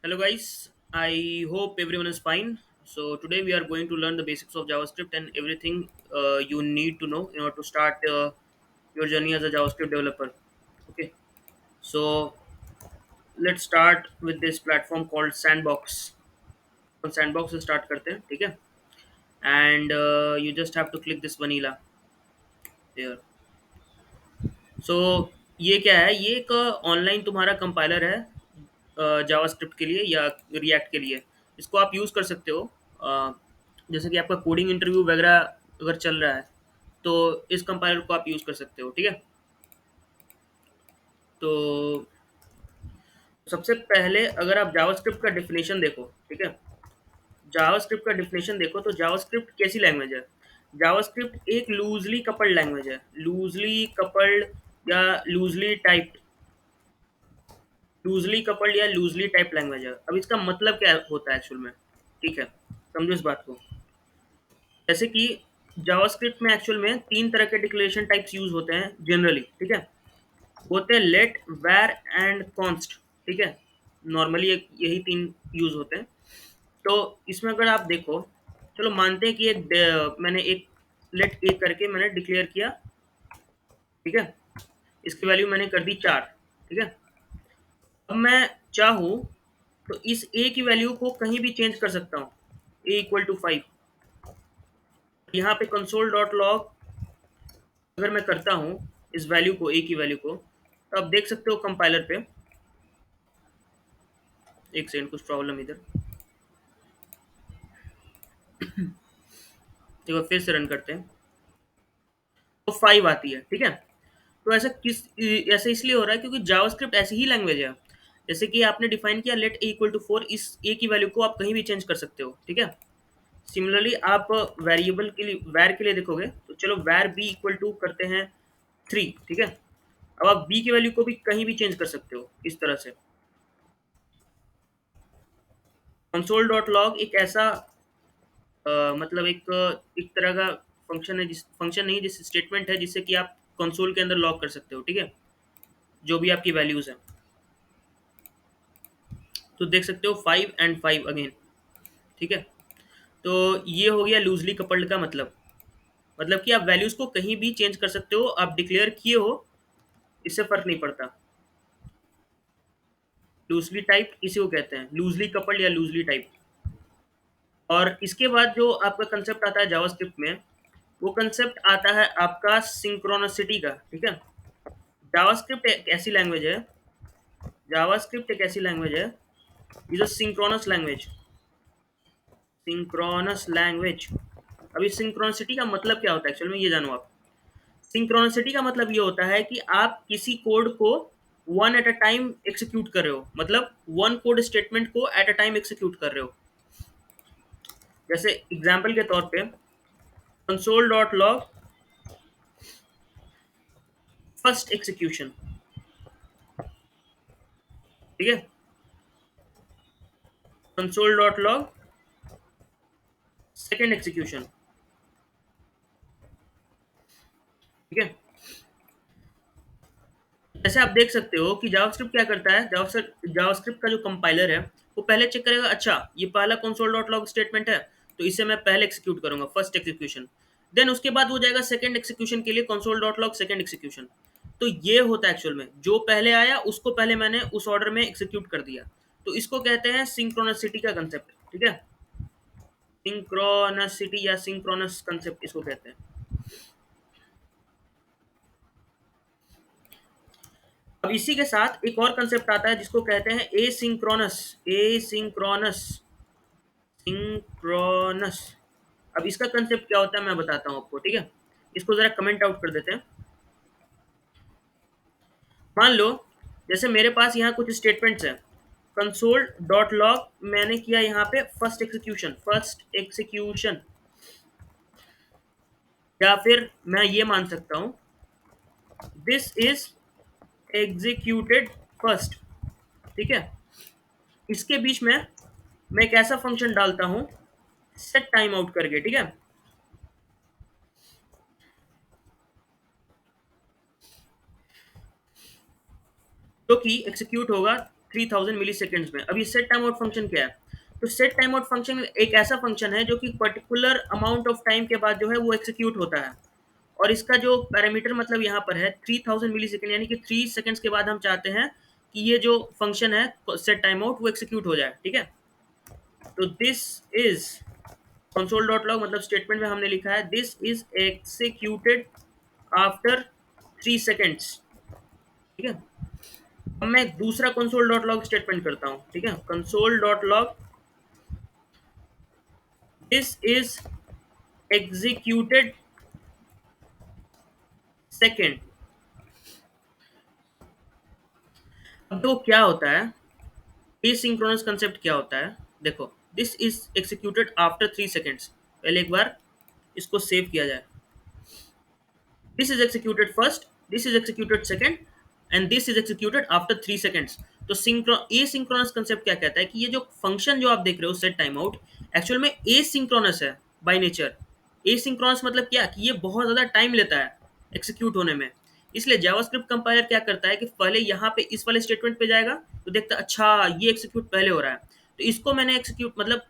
Hello guys, I hope everyone is fine. So today we are going to learn the basics of JavaScript and everything you need to know in order to start your journey as a JavaScript developer. Okay, so let's start with this platform called Sandbox. On Sandbox से start करते हैं, ठीक है? And you just have to click this vanilla here. सो ये क्या है? ये एक ऑनलाइन तुम्हारा कंपाइलर है जावास्क्रिप्ट के लिए या रिएक्ट के लिए। इसको आप यूज़ कर सकते हो। जैसे कि आपका कोडिंग इंटरव्यू वगैरह अगर चल रहा है तो इस कंपाइलर को आप यूज़ कर सकते हो, ठीक है। तो सबसे पहले अगर आप जावास्क्रिप्ट का डेफिनेशन देखो, ठीक है, जावास्क्रिप्ट का डेफिनेशन देखो तो जावास्क्रिप्ट कैसी लैंग्वेज है? जावास्क्रिप्ट एक लूजली कपल्ड लैंग्वेज है, लूजली कपल्ड या लूजली टाइप्ड, लूजली कपल्ड या लूजली टाइप लैंग्वेज है। अब इसका मतलब क्या होता है एक्चुअल में, ठीक है, समझो इस बात को। जैसे कि जावास्क्रिप्ट में एक्चुअल में तीन तरह के डिक्लेरेशन टाइप्स यूज होते हैं जनरली, ठीक है। होते हैं लेट, वैर एंड कॉन्स्ट, ठीक है। नॉर्मली यही तीन यूज होते हैं। तो इसमें अगर आप देखो, चलो मानते हैं कि मैंने एक लेट ए करके मैंने डिक्लेयर किया, ठीक है। इसकी वैल्यू मैंने कर दी 4, ठीक है। अब मैं चाहूँ तो इस ए की वैल्यू को कहीं भी चेंज कर सकता हूँ, ए इक्वल टू 5। यहाँ पे कंसोल डॉट लॉग अगर मैं करता हूँ इस वैल्यू को, ए की वैल्यू को, तो आप देख सकते हो कंपाइलर पे, एक सेकंड कुछ प्रॉब्लम इधर, एक बार फिर से रन करते हैं तो 5 आती है, ठीक है। तो ऐसा इसलिए हो रहा है क्योंकि जावास्क्रिप्ट ऐसी ही लैंग्वेज है। जैसे कि आपने डिफाइन किया लेट ए इक्वल टू 4, इस ए की वैल्यू को आप कहीं भी चेंज कर सकते हो, ठीक है। सिमिलरली आप वेरिएबल के लिए, वैर के लिए देखोगे तो चलो वैर बी इक्वल टू करते हैं 3, ठीक है। अब आप बी की वैल्यू को भी कहीं भी चेंज कर सकते हो इस तरह से। कंसोल डॉट लॉग एक ऐसा मतलब एक तरह का फंक्शन है, जिस फंक्शन नहीं, जिस स्टेटमेंट है जिससे कि आप कंसोल के अंदर लॉग कर सकते हो, ठीक है, जो भी आपकी वैल्यूज है। तो देख सकते हो 5 and 5 अगेन, ठीक है। तो ये हो गया लूजली कपल्ड का मतलब कि आप वैल्यूज को कहीं भी चेंज कर सकते हो, आप डिक्लेयर किए हो, इससे फर्क नहीं पड़ता। लूजली टाइप इसी को कहते हैं, लूजली कपल्ड या लूजली टाइप। और इसके बाद जो आपका कंसेप्ट आता है जावास्क्रिप्ट में, वो कंसेप्ट आता है आपका सिंक्रोनसिटी का, ठीक है। जावास्क्रिप्ट एक ऐसी लैंग्वेज है, जावास्क्रिप्ट एक ऐसी लैंग्वेज है, ये जो सिंक्रोनस लैंग्वेज। अभी सिंक्रोनिसिटी का मतलब क्या होता है एक्चुअल में, ये जानो आप। सिंक्रोनिसिटी का मतलब ये होता है कि आप किसी कोड को one at a time execute कर रहे हो, मतलब वन कोड स्टेटमेंट को एट अ टाइम एक्सिक्यूट कर रहे हो। जैसे एग्जाम्पल के तौर पे console dot log first execution, ठीक है, console dot log second execution, ठीक है। जैसे आप देख सकते हो कि जावास्क्रिप्ट क्या करता है, जावास्क्रिप्ट का जो कंपाइलर है वो पहले चेक करेगा, अच्छा ये पहला कंसोल डॉट लॉग स्टेटमेंट है तो इसे मैं पहले एक्सिक्यूट करूंगा, फर्स्ट एक्सिक्यूशन। देन उसके बाद वो जाएगा सेकंड एक्सिक्यूशन के लिए, console dot log second execution. तो ये होता है एक्चुअल में, जो पहले आया उसको पहले मैंने उस ऑर्डर में एक्सिक्यूट कर दिया। तो इसको कहते हैं सिंक्रोनसिटी का कंसेप्ट, ठीक है। सिंक्रोनसिटी या सिंक्रोनस कंसेप्ट इसको कहते हैं। अब इसी के साथ एक और कंसेप्ट आता है जिसको कहते हैं एसिंक्रोनस सिंक्रोनस। अब इसका कंसेप्ट क्या होता है मैं बताता हूँ आपको, ठीक है। इसको जरा कमेंट आउट कर देते हैं। मान लो जैसे मेरे पास यहाँ कुछ स्टेटमेंट्स हैं, कंसोल डॉट लॉग मैंने किया यहाँ पे फर्स्ट एक्सिक्यूशन, या फिर मैं ये मान सकता हूँ दिस इज एग्जीक्यूटेड फर्स्ट, ठीक है। इसके बीच में मैं एक ऐसा फंक्शन डालता हूँ सेट टाइम आउट करके, ठीक है, जो कि एक्सिक्यूट होगा 3000 मिली सेकेंड्स में। अब ये सेट टाइम आउट फंक्शन क्या है? तो सेट टाइम आउट फंक्शन एक ऐसा फंक्शन है जो कि पर्टिकुलर अमाउंट ऑफ टाइम के बाद जो है वो एग्जीक्यूट होता है, और इसका जो पैरामीटर मतलब यहाँ पर है 3000 मिली सेकेंड, यानी कि 3 सेकेंड्स के बाद हम चाहते हैं कि ये जो फंक्शन है सेट टाइम आउट वो एग्जीक्यूट हो जाए, ठीक है। तो this is console dot log, मतलब स्टेटमेंट में हमने लिखा है this is executed after 3 seconds, ठीक है। अब मैं दूसरा कंसोल डॉट लॉग स्टेटमेंट करता हूँ, ठीक है। Console dot log this is executed second. अब तो क्या होता है, एसिंक्रोनस कंसेप्ट क्या होता है, देखो this is executed after 3 seconds. पहले एक बार इसको सेव किया जाए। This is executed first, this is executed second, and this is executed after 3 seconds. तो एसिंक्रोनस कंसेप्ट क्या कहता है कि ये जो फंक्शन जो आप देख रहे हो सेट टाइम आउट, एक्चुअल में एसिंक्रोनस है बाय नेचर। एसिंक्रोनस मतलब क्या कि ये बहुत ज़्यादा टाइम लेता है एक्सिक्यूट होने में। इसलिए जावास्क्रिप्ट कंपाइलर क्या करता है कि पहले यहाँ पे इस वाले स्टेटमेंट पे जाएगा, तो देखता है अच्छा ये एक्सिक्यूट पहले हो रहा है, तो इसको मैंने एक्सिक्यूट मतलब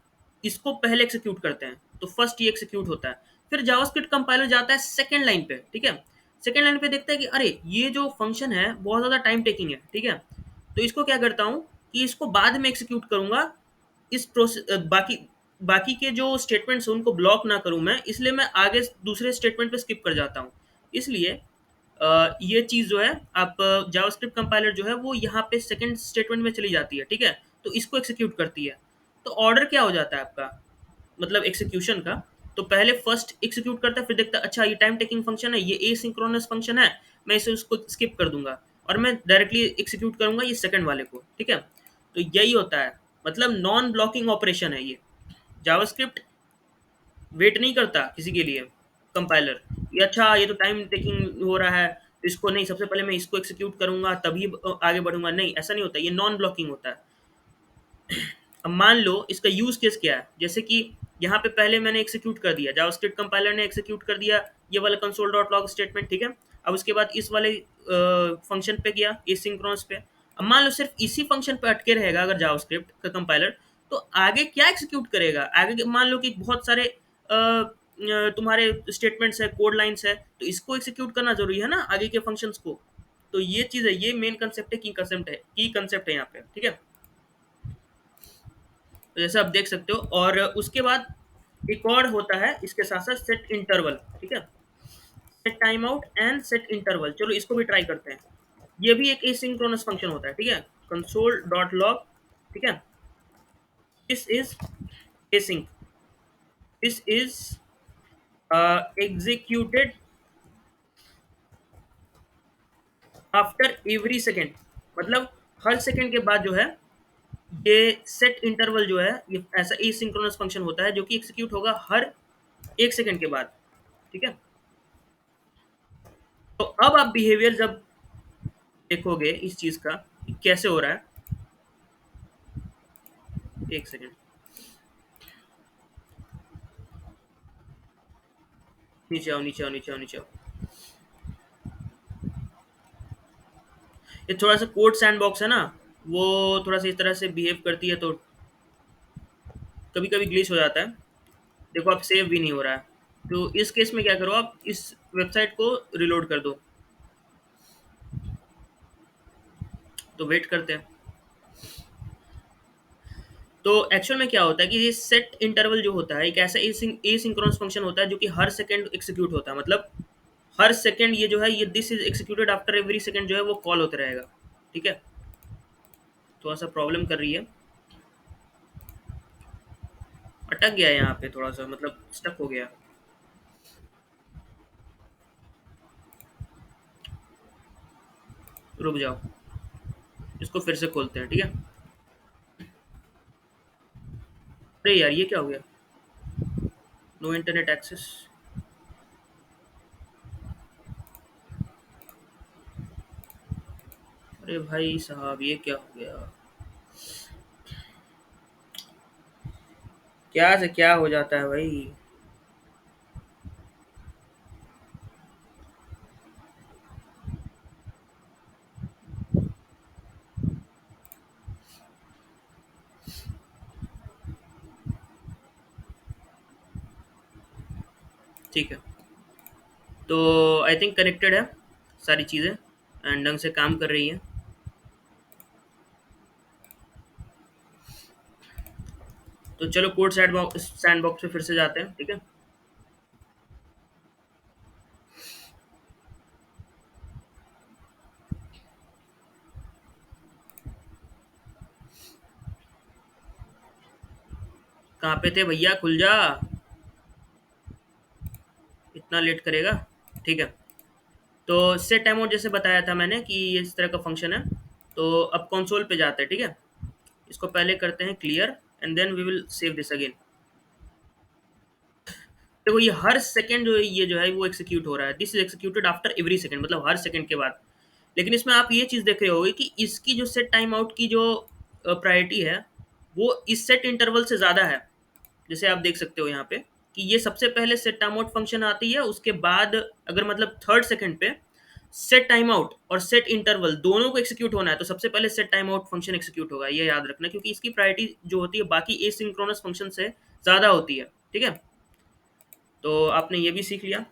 इसको पहले एक्सिक्यूट करते हैं, तो फर्स्ट ये एक्सिक्यूट होता है। फिर जावास्क्रिप्ट कंपाइलर जाता है सेकंड लाइन पे, ठीक है। सेकंड लाइन पे देखता है कि अरे ये जो फंक्शन है बहुत ज़्यादा टाइम टेकिंग है, ठीक है। तो इसको क्या करता हूँ कि इसको बाद में एक्सिक्यूट करूंगा, इस प्रोसेस बाकी बाकी के जो स्टेटमेंट्स हैं उनको ब्लॉक ना करूं मैं, इसलिए मैं आगे दूसरे स्टेटमेंट पे स्किप कर जाता हूं। इसलिए ये चीज़ जो है आप जावास्क्रिप्ट कंपाइलर जो है वो यहाँ पे सेकंड स्टेटमेंट में चली जाती है, ठीक है। तो इसको एक्सिक्यूट करती है। तो ऑर्डर क्या हो जाता है आपका, मतलब एग्जीक्यूशन का। तो पहले फर्स्ट एग्जीक्यूट करता है, फिर देखता है अच्छा ये टाइम टेकिंग फंक्शन है, ये एसिंक्रोनस फंक्शन है, मैं इसे उसको स्किप कर दूंगा और मैं डायरेक्टली एग्जीक्यूट करूंगा ये सेकंड वाले को, ठीक है। तो यही होता है, मतलब नॉन ब्लॉकिंग ऑपरेशन है ये। जावास्क्रिप्ट वेट नहीं करता किसी के लिए कंपाइलर, ये अच्छा ये तो टाइम टेकिंग हो रहा है, तो इसको नहीं, सबसे पहले मैं इसको एक्सिक्यूट करूंगा तभी आगे बढ़ूंगा, नहीं ऐसा नहीं होता, ये नॉन ब्लॉकिंग होता है। अब मान लो इसका यूज केस क्या है, जैसे कि यहाँ पे पहले मैंने एक्सिक्यूट कर दिया, जावास्क्रिप्ट कंपाइलर ने एक्सिक्यूट कर दिया ये वाला कंसोल डॉट लॉग स्टेटमेंट, ठीक है। अब उसके बाद इस वाले फंक्शन पे गया एसिंक्रोनस पे। अब मान लो सिर्फ इसी फंक्शन पे अटके रहेगा अगर जावास्क्रिप्ट का कंपाइलर, तो आगे क्या एक्सिक्यूट करेगा, आगे मान लो कि बहुत सारे तुम्हारे स्टेटमेंट्स है, कोड लाइंस है, तो इसको एक्सिक्यूट करना जरूरी है ना आगे के फंक्शंस को। तो ये चीज़ है, ये मेन कंसेप्ट है, की कंसेप्ट है यहाँ पे, ठीक है। तो जैसे आप देख सकते हो, और उसके बाद एक और होता है इसके साथ साथ सेट इंटरवल, ठीक है। Set time out and set interval, चलो इसको भी ट्राई करते हैं। ये भी एक एसिंक्रोनस फंक्शन होता है, ठीक है। कंसोल डॉट लॉग, ठीक है, this is async, this is executed after every second, मतलब हर सेकेंड के बाद जो है ये सेट इंटरवल जो है ये ऐसा एसिंक्रोनस फंक्शन होता है जो कि एग्जीक्यूट होगा हर 1 सेकेंड के बाद, ठीक है। तो अब आप बिहेवियर जब देखोगे इस चीज का कि कैसे हो रहा है, 1 सेकेंड, नीचे आओ नीचे आओ नीचे आओ नीचे आओ। ये थोड़ा सा कोड सैंड बॉक्स है ना, वो थोड़ा सा इस तरह से बिहेव करती है, तो कभी कभी ग्लिच हो जाता है। देखो आप सेव भी नहीं हो रहा है, तो इस केस में क्या करो, आप इस वेबसाइट को रिलोड कर दो। तो वेट करते हैं। तो एक्चुअल में क्या होता है कि ये सेट इंटरवल जो होता है एक ऐसा एसिंक्रोनस फंक्शन होता है जो कि हर सेकंड एग्जीक्यूट होता है, मतलब हर सेकंड ये जो है ये this is executed after every second जो है वो कॉल होता रहेगा, ठीक है। थोड़ा सा प्रॉब्लम कर रही है, अटक गया है यहाँ पे, थोड़ा सा मतलब स्टक हो गया। रुक जाओ, इसको फिर से खोलते हैं, ठीक है। अरे यार ये क्या हो गया, नो इंटरनेट एक्सेस। अरे भाई साहब ये क्या हो गया, क्या से क्या हो जाता है भाई। ठीक है। तो आई थिंक कनेक्टेड है सारी चीज़ें एंड ढंग से काम कर रही हैं। तो चलो कोड सैंडबॉक्स पे फिर से जाते हैं, ठीक है। कहाँ पे थे भैया, खुल जा, इतना लेट करेगा। ठीक है। तो सेट टाइम आउट जैसे बताया था मैंने कि ये इस तरह का फंक्शन है। तो अब कंसोल पे जाते हैं, ठीक है। इसको पहले करते हैं clear and then we will save this again. देखो ये हर सेकंड जो है, ये जो है वो एक्सिक्यूट हो रहा है, this is executed after every second, मतलब हर सेकंड के बाद। लेकिन इसमें आप ये चीज़ देख रहे होगे कि इसकी जो सेट टाइम आउट की जो प्रायोरिटी है वो इस सेट इंटरवल से ज़्यादा है। जैसे आप देख सकते हो यहाँ पे कि ये सबसे पहले सेट टाइम आउट फंक्शन आती है, उसके बाद अगर मतलब थर्ड सेकंड पे सेट टाइम आउट और सेट इंटरवल दोनों को एक्सिक्यूट होना है तो सबसे पहले set time out function execute होगा, ये याद रखना, क्योंकि इसकी प्रायोरिटी जो होती है बाकी एसिंक्रोनस फंक्शन से ज़्यादा होती है, ठीक है। तो आपने ये भी सीख लिया,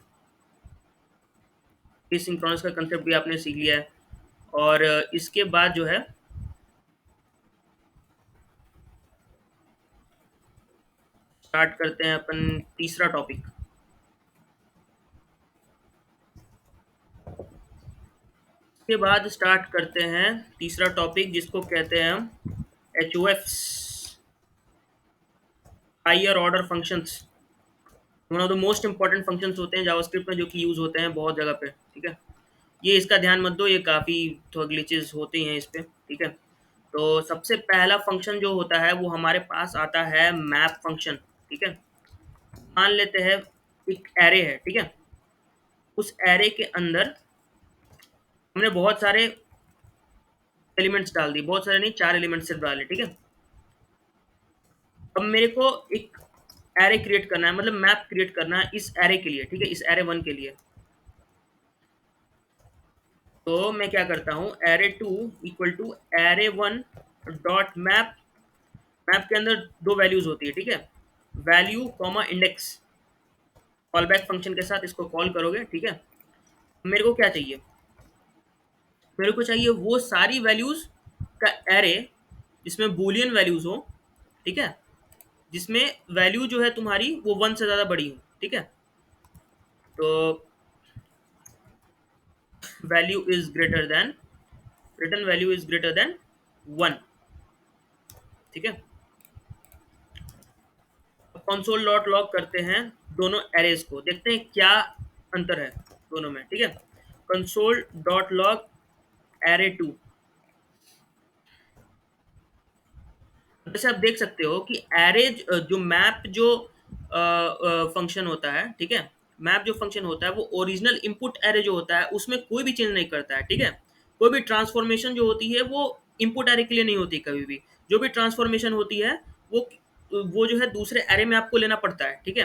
एसिंक्रोनस का कंसेप्ट भी आपने सीख लिया है। और इसके बाद जो है स्टार्ट करते हैं अपन तीसरा टॉपिक। के बाद स्टार्ट करते हैं तीसरा टॉपिक जिसको कहते हैं हम H O Fs, higher order functions. One of the most important functions होते हैं जावास्क्रिप्ट में, जो कि यूज़ होते हैं बहुत जगह पे, ठीक है। ये इसका ध्यान मत दो, ये काफ़ी थोड़ा ग्लिचेस होते हैं इस पे, ठीक है। तो सबसे पहला फंक्शन जो होता है वो हमारे पास आता है मैप फंक्शन, ठीक है। मान लेते हैं एक एरे है, ठीक है। उस एरे के अंदर हमने बहुत सारे एलिमेंट्स डाल दिए, बहुत सारे नहीं, 4 एलिमेंट्स सिर्फ डाले, ठीक है। अब मेरे को एक एरे क्रिएट करना है, मतलब मैप क्रिएट करना है इस एरे के लिए, ठीक है, इस एरे वन के लिए। तो मैं क्या करता हूँ, array two equal to array one dot map. Map के अंदर दो वैल्यूज होती है, ठीक है, value comma index. Callback function के साथ इसको कॉल करोगे, ठीक है। मेरे को क्या चाहिए, मेरे को चाहिए वो सारी वैल्यूज का एरे जिसमें बूलियन वैल्यूज हो, ठीक है, जिसमें वैल्यू जो है तुम्हारी वो वन से ज़्यादा बड़ी हो, ठीक है। तो value is greater than, return value is greater than one, ठीक है। कंसोल डॉट लॉग करते हैं दोनों एरेज को, देखते हैं क्या अंतर है दोनों में, ठीक है। Console dot log array two. जैसे आप देख सकते हो कि एरेज जो मैप जो फंक्शन होता है, ठीक है, मैप जो फंक्शन होता है वो ओरिजिनल इनपुट एरे जो होता है उसमें कोई भी चेंज नहीं करता है, ठीक है। कोई भी ट्रांसफॉर्मेशन जो होती है वो इनपुट एरे के लिए नहीं होती कभी भी। जो भी ट्रांसफॉर्मेशन होती है वो जो है दूसरे एरे में आपको लेना पड़ता है, ठीक है।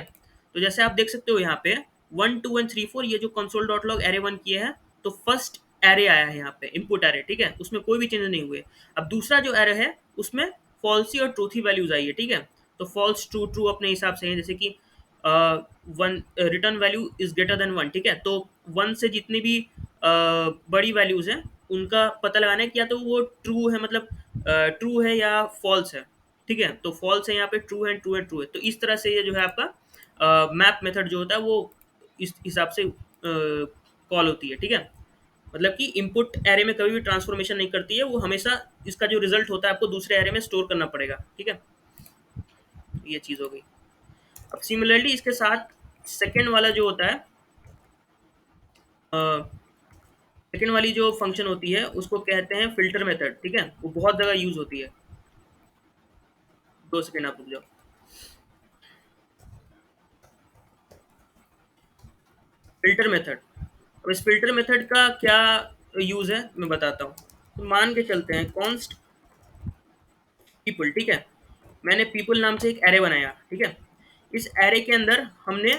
तो जैसे आप देख सकते हो यहाँ पे 1 2 1 3 4 ये जो console dot log array one किए हैं, तो फर्स्ट एरे आया है यहाँ पे इनपुट एरे, ठीक है, उसमें कोई भी चेंज नहीं हुए। अब दूसरा जो एरे है उसमें फॉल्सी और ट्रूथी वैल्यूज आई है, ठीक है। तो फॉल्स ट्रू ट्रू अपने हिसाब से है, जैसे कि one return value is greater than one, ठीक है। तो वन से जितनी भी बड़ी वैल्यूज हैं उनका पता लगाना है कि या तो वो ट्रू है, मतलब ट्रू है या फॉल्स है, ठीक है। तो फॉल्स है यहाँ पे, ट्रू है, ट्रू है, ट्रू है। तो इस तरह से ये जो है आपका मैप मेथड जो होता है वो इस हिसाब से कॉल होती है, ठीक है। मतलब कि इनपुट एरे में कभी भी ट्रांसफॉर्मेशन नहीं करती है, वो हमेशा इसका जो रिजल्ट होता है आपको दूसरे एरे में स्टोर करना पड़ेगा, ठीक है। ये चीज़ हो गई। अब सिमिलरली इसके साथ सेकेंड वाला जो होता है, सेकेंड वाली जो फंक्शन होती है उसको कहते हैं फिल्टर मेथड, ठीक है। वो बहुत जगह यूज होती है। 2 सेकेंड आप रुक जाओ। फिल्टर मेथड, अब इस फिल्टर मेथड का क्या यूज है मैं बताता हूँ। तो मान के चलते हैं कॉन्स्ट पीपल, ठीक है। मैंने पीपल नाम से एक एरे बनाया, ठीक है। इस एरे के अंदर हमने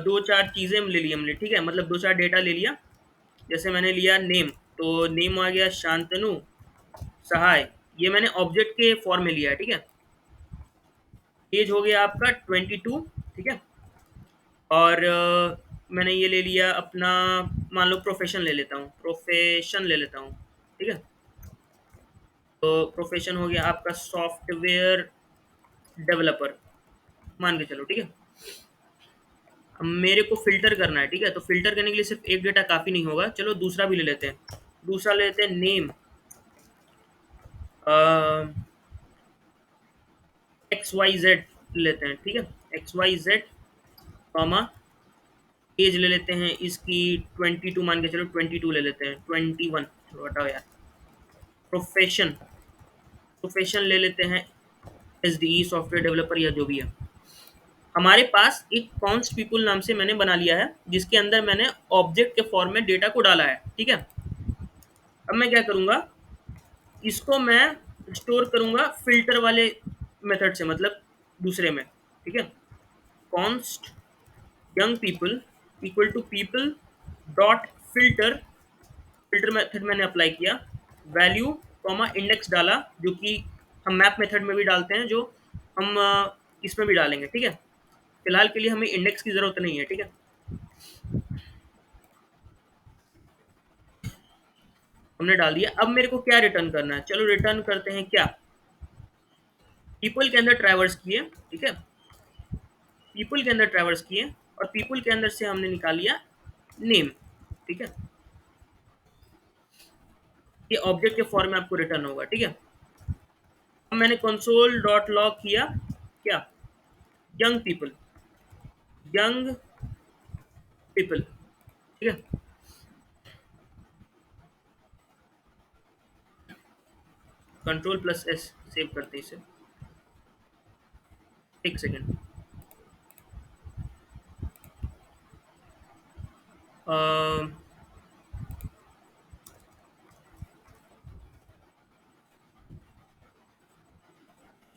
2 4 चीज़ें ले ली हमने, ठीक है, मतलब 2 4 डेटा ले लिया। जैसे मैंने लिया नेम, तो नेम आ गया शांतनु सहाय, ये मैंने ऑब्जेक्ट के फॉर्म में लिया है, ठीक है। एज हो गया आपका 22, ठीक है। और मैंने ये ले लिया अपना, मान लो प्रोफेशन ले लेता हूँ, प्रोफेशन ले लेता हूँ, ठीक है। तो प्रोफेशन हो गया आपका सॉफ्टवेयर डेवलपर, मान के चलो, ठीक है। अब मेरे को फ़िल्टर करना है, ठीक है। तो फ़िल्टर करने के लिए सिर्फ एक डेटा काफ़ी नहीं होगा, चलो दूसरा भी ले लेते हैं। दूसरा ले लेते हैं नेम, एक्स वाई जेड लेते हैं, ठीक है। X Y Z comma age ले लेते हैं इसकी 22, मान के चलो 22 ले लेते हैं, 21, चलो हटाओ यार। प्रोफेशन, प्रोफेशन ले लेते हैं S D E software developer या जो भी है। हमारे पास एक कॉन्स्ट पीपल नाम से मैंने बना लिया है, जिसके अंदर मैंने ऑब्जेक्ट के फॉर्म में डेटा को डाला है, ठीक है। अब मैं क्या करूंगा, इसको मैं स्टोर करूंगा फिल्टर वाले मेथड से, मतलब दूसरे में, ठीक है। Const young people equal to people dot filter, filter method मैंने अप्लाई किया, वैल्यू कॉमा इंडेक्स डाला, जो कि हम मैप मेथड में भी डालते हैं, जो हम इसमें भी डालेंगे, ठीक है। फिलहाल के लिए हमें इंडेक्स की ज़रूरत नहीं है, ठीक है। हमने डाल दिया। अब मेरे को क्या रिटर्न करना है, चलो रिटर्न करते हैं क्या, पीपल के अंदर ट्रैवर्स किए, ठीक है। पीपल के अंदर ट्रैवर्स किए और पीपल के अंदर से हमने निकाल लिया नेम, ठीक है। ये ऑब्जेक्ट के फॉर्म में आपको रिटर्न होगा, ठीक है। अब मैंने कंसोल डॉट लॉग किया क्या, यंग पीपल, यंग पीपल, ठीक है। कंट्रोल प्लस एस सेव करते इसे, एक सेकेंड।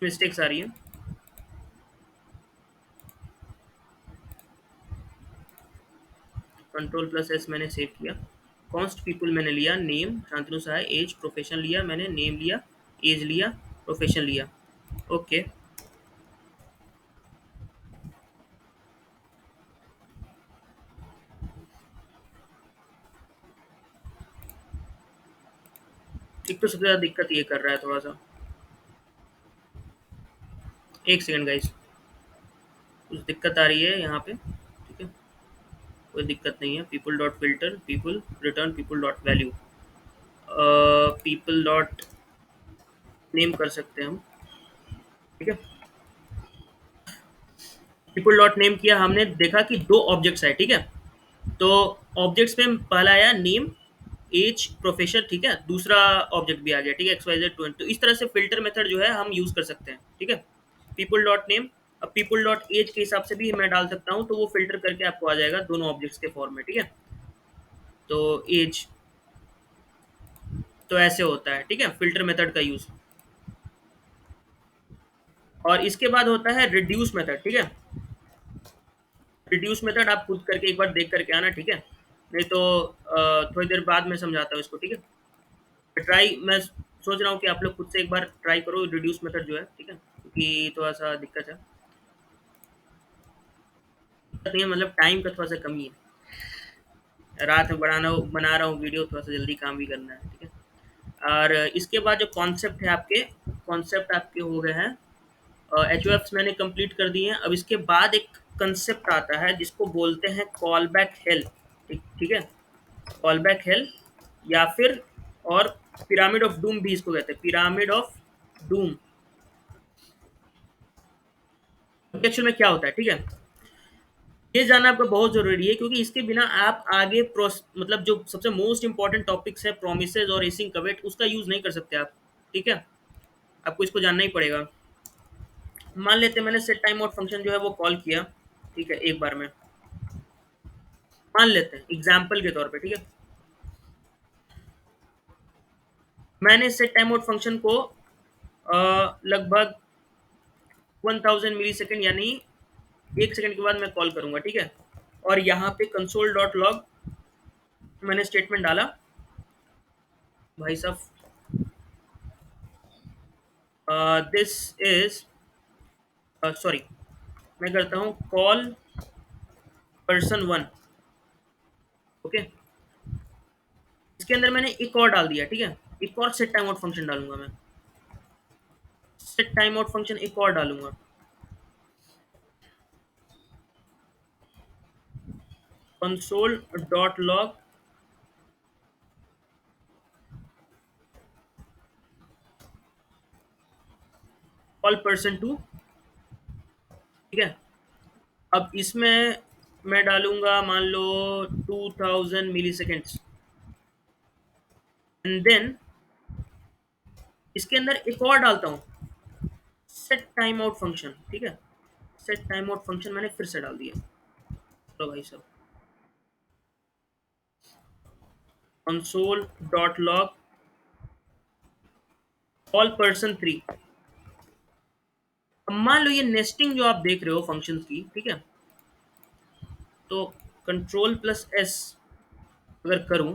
मिस्टेक्स आ रही है। कंट्रोल प्लस एस मैंने सेव किया, कॉन्स्ट पीपल मैंने लिया, नेम शांतनु सहाय, एज प्रोफेशन लिया मैंने, नेम लिया, एज लिया, प्रोफेशन लिया, ओके। एक तो सबसे ज़्यादा दिक्कत ये कर रहा है थोड़ा सा, एक सेकेंड गाइस, कुछ दिक्कत आ रही है यहाँ पे, ठीक है। कोई दिक्कत नहीं है, people dot filter, people return people dot value, people dot name कर सकते हैं हम, ठीक है। पीपल डॉट नेम किया, हमने देखा कि दो ऑब्जेक्ट्स है, ठीक है। तो ऑब्जेक्ट्स में पहला आया नेम, एज, प्रोफेशन, ठीक है। दूसरा ऑब्जेक्ट भी आ गया, ठीक है, एक्स वाई जेड 20। तो इस तरह से फिल्टर मेथड जो है हम यूज़ कर सकते हैं, ठीक है। पीपल डॉट नेम, अब पीपल डॉट एज के हिसाब से भी मैं डाल सकता हूँ, तो वो फिल्टर करके आपको आ जाएगा दोनों ऑब्जेक्ट्स के फॉर्म में, ठीक है। तो एज, तो ऐसे होता है, ठीक है, फिल्टर मेथड का यूज़। और इसके बाद होता है रिड्यूस मेथड, ठीक है। रिड्यूस मेथड आप खुद करके एक बार देख करके आना, ठीक है। नहीं तो थोड़ी देर बाद में समझाता हूँ इसको, ठीक है। ट्राई, मैं सोच रहा हूँ कि आप लोग खुद से एक बार ट्राई करो रिड्यूस मेथड जो है, ठीक है, क्योंकि थोड़ा सा दिक्कत है, दिक्कत नहीं है, मतलब टाइम का थोड़ा सा कमी है, रात में बना रहा हूँ वीडियो, थोड़ा सा जल्दी काम भी करना है, ठीक है। और इसके बाद जो कॉन्सेप्ट है आपके, कॉन्सेप्ट आपके हो गए हैं, एच ओ एफ्स मैंने कंप्लीट कर दिए हैं। अब इसके बाद एक कंसेप्ट आता है जिसको बोलते हैं कॉल बैक हेल्प, ठीक, ठीक है। कॉल बैक हेल्प या फिर, और पिरामिड ऑफ डूम भी इसको कहते हैं, पिरामिड ऑफ डूम। एक्चुअल में क्या होता है, ठीक है, ये जानना आपको बहुत ज़रूरी है, क्योंकि इसके बिना आप आगे मतलब जो सबसे मोस्ट इंपॉर्टेंट टॉपिक्स है प्रोमिसेस और एसिंग कवेट, उसका यूज़ नहीं कर सकते आप, ठीक है। आपको इसको जानना ही पड़ेगा। मान लेते हैं मैंने सेट टाइम आउट फंक्शन जो है वो कॉल किया, ठीक है, एक बार में, मान लेते हैं एग्जाम्पल के तौर पे, ठीक है। मैंने सेट टाइम आउट फंक्शन को लगभग 1000 मिली सेकेंड, यानी 1 सेकंड के बाद मैं कॉल करूंगा, ठीक है। और यहाँ पे कंसोल डॉट लॉग मैंने स्टेटमेंट डाला, भाई साहब, दिस इज, सॉरी, मैं करता हूँ कॉल पर्सन वन। ओके, इसके अंदर मैंने एक और डाल दिया, ठीक है, एक और सेट टाइम आउट फंक्शन डालूंगा मैं, सेट टाइम आउट फंक्शन एक और डालूंगा, console dot log call person two, ठीक है। अब इसमें मैं डालूंगा मान लो 2000 मिली सेकेंड्स, एंड देन इसके अंदर एक और डालता हूँ, सेट टाइम आउट फंक्शन, ठीक है, सेट टाइम आउट फंक्शन मैंने फिर से डाल दिया। तो भाई साहब, console dot log call person three. अब मान लो ये नेस्टिंग जो आप देख रहे हो फंक्शंस की, ठीक है, तो कंट्रोल प्लस एस अगर करूं,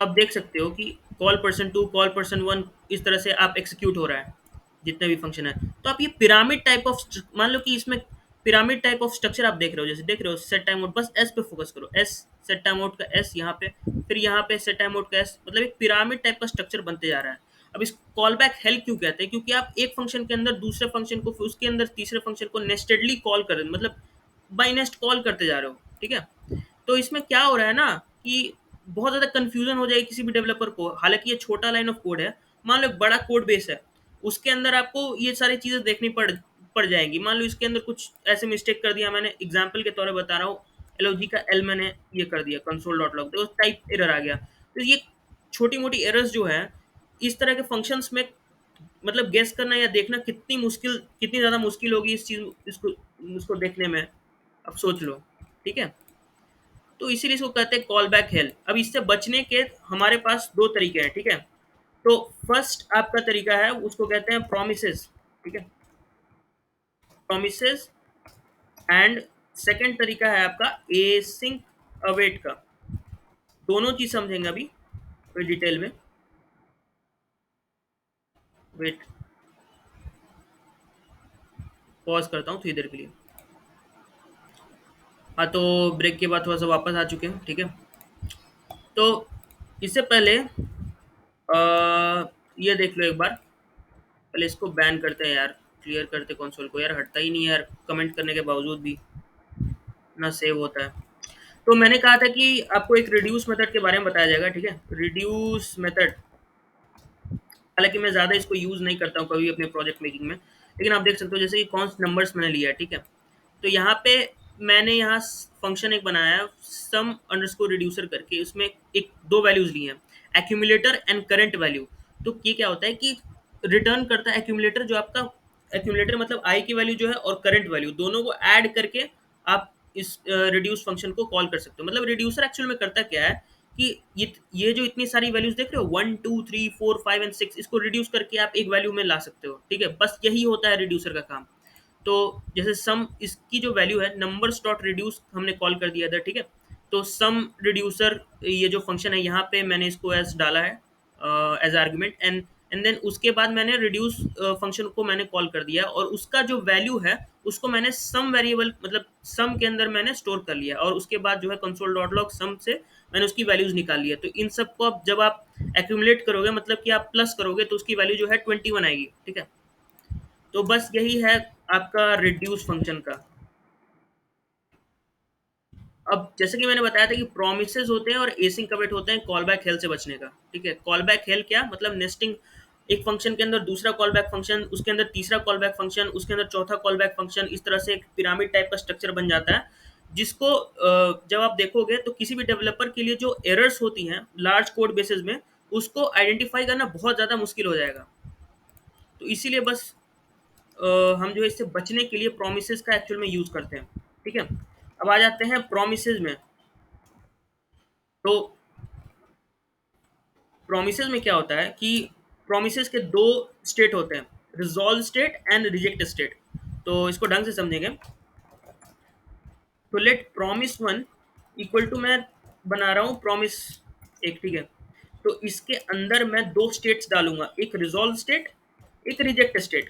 आप देख सकते हो कि call person two, call person one, इस तरह से आप एग्जीक्यूट हो रहा है जितने भी फंक्शन है। तो आप ये पिरामिड टाइप ऑफ, मान लो कि इसमें पिरामिड टाइप ऑफ स्ट्रक्चर आप देख रहे हो, जैसे देख रहे हो सेट टाइम आउट, बस एस पे फोकस करो, एस, सेट टाइम आउट का एस यहाँ पे, फिर यहाँ पे सेट टाइम आउट का एस, मतलब एक पिरामिड टाइप का स्ट्रक्चर बनते जा रहा है। अब इस कॉल बैक हेल्प क्यों कहते हैं, क्योंकि आप एक फंक्शन के अंदर दूसरे फंक्शन को, फिर उसके अंदर तीसरे फंक्शन को नेस्टेडली कॉल कर, मतलब बाई नेस्ट कॉल करते जा रहे हो, ठीक है। तो इसमें क्या हो रहा है ना कि बहुत ज़्यादा कन्फ्यूजन हो जाएगी किसी भी डेवलपर को। हालांकि ये छोटा लाइन ऑफ कोड है, मान लो एक बड़ा कोड बेस है, उसके अंदर आपको ये सारी चीज़ें देखनी पड़ जाएंगी। मान लो इसके अंदर कुछ ऐसे मिस्टेक कर दिया, मैंने एग्जाम्पल के तौर पर बता रहा हूँ, एल का एल मैंने ये कर दिया कंसोल डॉट लॉग, तो टाइप एरर आ गया। तो ये छोटी मोटी एरर्स जो है इस तरह के फंक्शंस में, मतलब गेस करना या देखना कितनी मुश्किल, कितनी ज़्यादा मुश्किल होगी इस चीज़, इसको देखने में, अब सोच लो, ठीक है। तो इसीलिए इसको कहते हैं कॉल बैक हेल्प। अब इससे बचने के हमारे पास दो तरीके हैं, ठीक है। तो फर्स्ट आपका तरीका है, उसको कहते हैं प्रोमिसेस, ठीक है, प्रोमिसेस। एंड सेकंड तरीका है आपका एसिंक अवेट का। दोनों चीज समझेंगे अभी कोई डिटेल में। वेट, पॉज करता हूँ थोड़ी देर के लिए। हाँ, तो ब्रेक के बाद थोड़ा सा वापस आ चुके हैं, ठीक है। तो इससे पहले ये देख लो एक बार, पहले इसको बैन करते हैं यार, क्लियर करते कंसोल को, यार हटता ही नहीं है यार, कमेंट करने के बावजूद भी ना सेव होता है। तो मैंने कहा था कि आपको एक रिड्यूस मेथड के बारे में बताया जाएगा, ठीक है। रिड्यूस मेथड, हालांकि मैं ज़्यादा इसको यूज़ नहीं करता हूँ कभी अपने प्रोजेक्ट मेकिंग में, लेकिन आप देख सकते हो जैसे कि कौन से नंबर्स मैंने लिया है, ठीक है। तो यहाँ पे मैंने यहाँ फंक्शन एक बनाया है सम अंडरस्कोर रिड्यूसर करके, उसमें एक दो वैल्यूज़ ली हैं, एक्यूमुलेटर एंड करंट वैल्यू। तो ये क्या होता है कि रिटर्न करता है एक्यूमुलेटर, जो आपका एक्यूमुलेटर मतलब आई की वैल्यू जो है और करंट वैल्यू दोनों को ऐड करके आप इस रिड्यूस फंक्शन को कॉल कर सकते हो। मतलब रिड्यूसर एक्चुअल में करता क्या है कि ये जो इतनी सारी वैल्यूज देख रहे हो 1 2 3 4 5 एंड 6, इसको रिड्यूस करके आप एक वैल्यू में ला सकते हो, ठीक है। बस यही होता है रिड्यूसर का काम। तो जैसे सम, इसकी जो वैल्यू है नंबर्स डॉट रिड्यूस हमने कॉल कर दिया था, ठीक है। तो सम रिड्यूसर ये जो फंक्शन है यहाँ पे मैंने इसको एज डाला है एज आर्गुमेंट, एंड देन उसके बाद मैंने रिड्यूस फंक्शन को मैंने कॉल कर दिया, और उसका जो वैल्यू है उसको मैंने सम वेरिएबल मतलब सम के अंदर मैंने स्टोर कर लिया, और उसके बाद जो है कंसोल डॉट लॉग सम से मैंने उसकी वैल्यूज निकाल लिया। तो इन सब को अब जब आप एक्यूमुलेट करोगे, मतलब कि आप प्लस करोगे, तो उसकी वैल्यू जो है 21 आएगी, ठीक है। तो बस यही है आपका रिड्यूस फंक्शन का। अब जैसे कि मैंने बताया था कि प्रोमिसेस होते हैं और एसिंग कमिट होते हैं कॉल बैक हेल से बचने का, ठीक है। कॉल बैक हेल क्या मतलब, नेस्टिंग, एक फंक्शन के अंदर दूसरा कॉल बैक फंक्शन, उसके अंदर तीसरा कॉल बैक फंक्शन, उसके अंदर चौथा कॉल बैक फंक्शन, इस तरह से एक पिरामिड टाइप का स्ट्रक्चर बन जाता है, जिसको जब आप देखोगे तो किसी भी डेवलपर के लिए जो एरर्स होती हैं लार्ज कोड बेसिस में, उसको आइडेंटिफाई करना बहुत ज़्यादा मुश्किल हो जाएगा। तो इसीलिए बस हम जो है इससे बचने के लिए प्रोमिसेस का एक्चुअल में यूज़ करते हैं, ठीक है। अब आ जाते हैं प्रोमिसेस में। तो प्रोमिसेस में क्या होता है कि प्रोमिसेस के दो स्टेट होते हैं, resolve state and reject state. तो इसको ढंग से समझेंगे, तो let promise one equal to, मैं बना रहा हूँ प्रॉमिस एक, ठीक है। तो इसके अंदर मैं दो स्टेट्स डालूंगा, एक रिजॉल्व स्टेट, एक रिजेक्ट स्टेट।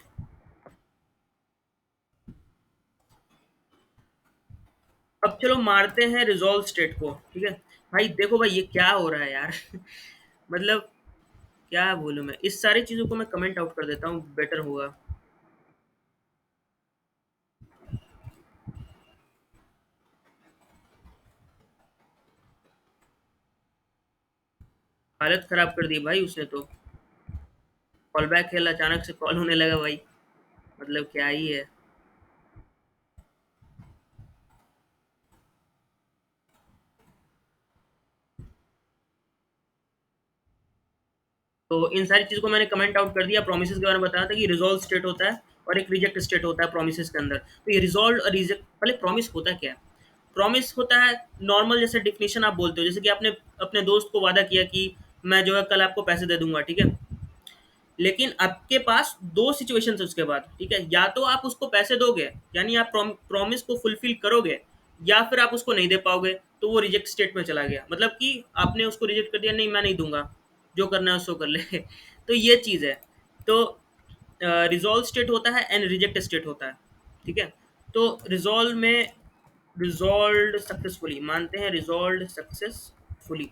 अब चलो मारते हैं रिजॉल्व स्टेट को, ठीक है। भाई देखो भाई ये क्या हो रहा है यार मतलब क्या बोलूं मैं, इस सारी चीजों को मैं कमेंट आउट कर देता हूँ, बेटर होगा। हालत खराब कर दी भाई उसने तो। कॉल बैक खेल, अचानक से कॉल होने लगा भाई, मतलब क्या ही है। तो इन सारी चीज़ों को मैंने कमेंट आउट कर दिया। प्रोमिस के बारे में बताया था कि रिजॉल्व स्टेट होता है और एक रिजेक्ट स्टेट होता है प्रोमिस के अंदर। तो ये रिजॉल्व और रिजेक्ट, पहले प्रोमिस होता क्या है? प्रॉमिस होता है नॉर्मल, जैसे डिफिनेशन आप बोलते हो, जैसे कि आपने अपने दोस्त को वादा किया कि मैं जो है कल आपको पैसे दे दूंगा, ठीक है। लेकिन आपके पास दो सिचुएशन है उसके बाद, ठीक है। या तो आप उसको पैसे दोगे, यानी आप प्रॉमिस को फुलफिल करोगे, या फिर आप उसको नहीं दे पाओगे, तो वो रिजेक्ट स्टेट में चला गया। मतलब कि आपने उसको रिजेक्ट कर दिया, नहीं मैं नहीं दूंगा, जो करना है उसको कर ले तो ये चीज़ है। तो रिजॉल्व स्टेट होता है एंड रिजेक्ट स्टेट होता है, ठीक है। तो रिजॉल्व में रिजॉल्व सक्सेसफुली मानते हैं, रिजॉल्व सक्सेसफुली,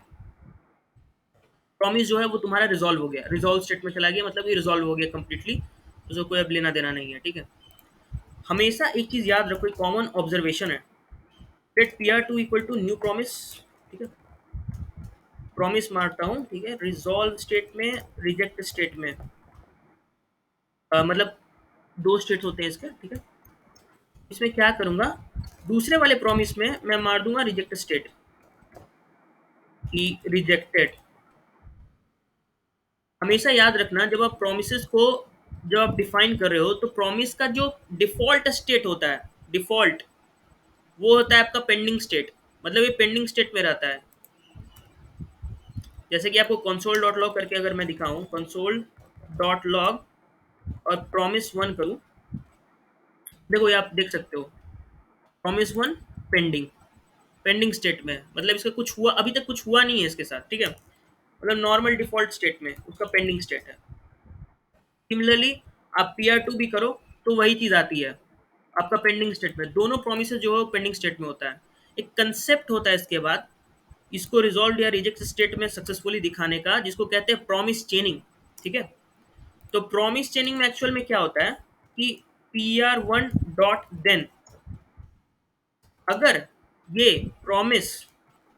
प्रॉमिस जो है वो तुम्हारा रिजॉल्व हो गया, रिजॉल्व स्टेट में चला गया, मतलब ये रिजॉल्व हो गया कंप्लीटली, उसको कोई अब लेना देना नहीं है, ठीक है। हमेशा एक चीज याद रखो, एक कॉमन ऑब्जर्वेशन है, let P R two equal to new promise, ठीक है। प्रॉमिस मारता हूँ, ठीक है, रिजॉल्व स्टेट में, रिजेक्ट स्टेट में, मतलब दो स्टेट होते हैं इसके, ठीक है। इसमें क्या करूंगा, दूसरे वाले प्रॉमिस में मैं मार दूंगा रिजेक्ट स्टेट की, रिजेक्टेड। हमेशा याद रखना, जब आप प्रोमिस को जब आप डिफाइन कर रहे हो, तो प्रॉमिस का जो डिफॉल्ट स्टेट होता है, डिफॉल्ट, वो होता है आपका पेंडिंग स्टेट, मतलब ये पेंडिंग स्टेट में रहता है। जैसे कि आपको कंसोल डॉट लॉग करके अगर मैं दिखाऊं, कंसोल डॉट लॉग और प्रॉमिस वन करूं, देखो ये आप देख सकते हो, promise one pending, pending state में, मतलब इसका कुछ हुआ, अभी तक कुछ हुआ नहीं है इसके साथ, ठीक है। मतलब नॉर्मल डिफॉल्ट स्टेट में उसका पेंडिंग स्टेट है। सिमिलरली आप पी आर टू भी करो तो वही चीज़ आती है, आपका पेंडिंग स्टेट में, दोनों प्रोमिस जो है पेंडिंग स्टेट में होता है। एक कंसेप्ट होता है इसके बाद, इसको रिजॉल्व या रिजेक्ट स्टेट में सक्सेसफुली दिखाने का, जिसको कहते हैं प्रॉमिस चेनिंग, ठीक है। तो प्रॉमिस चेनिंग में एक्चुअल में क्या होता है कि P R one dot then, अगर ये प्रॉमिस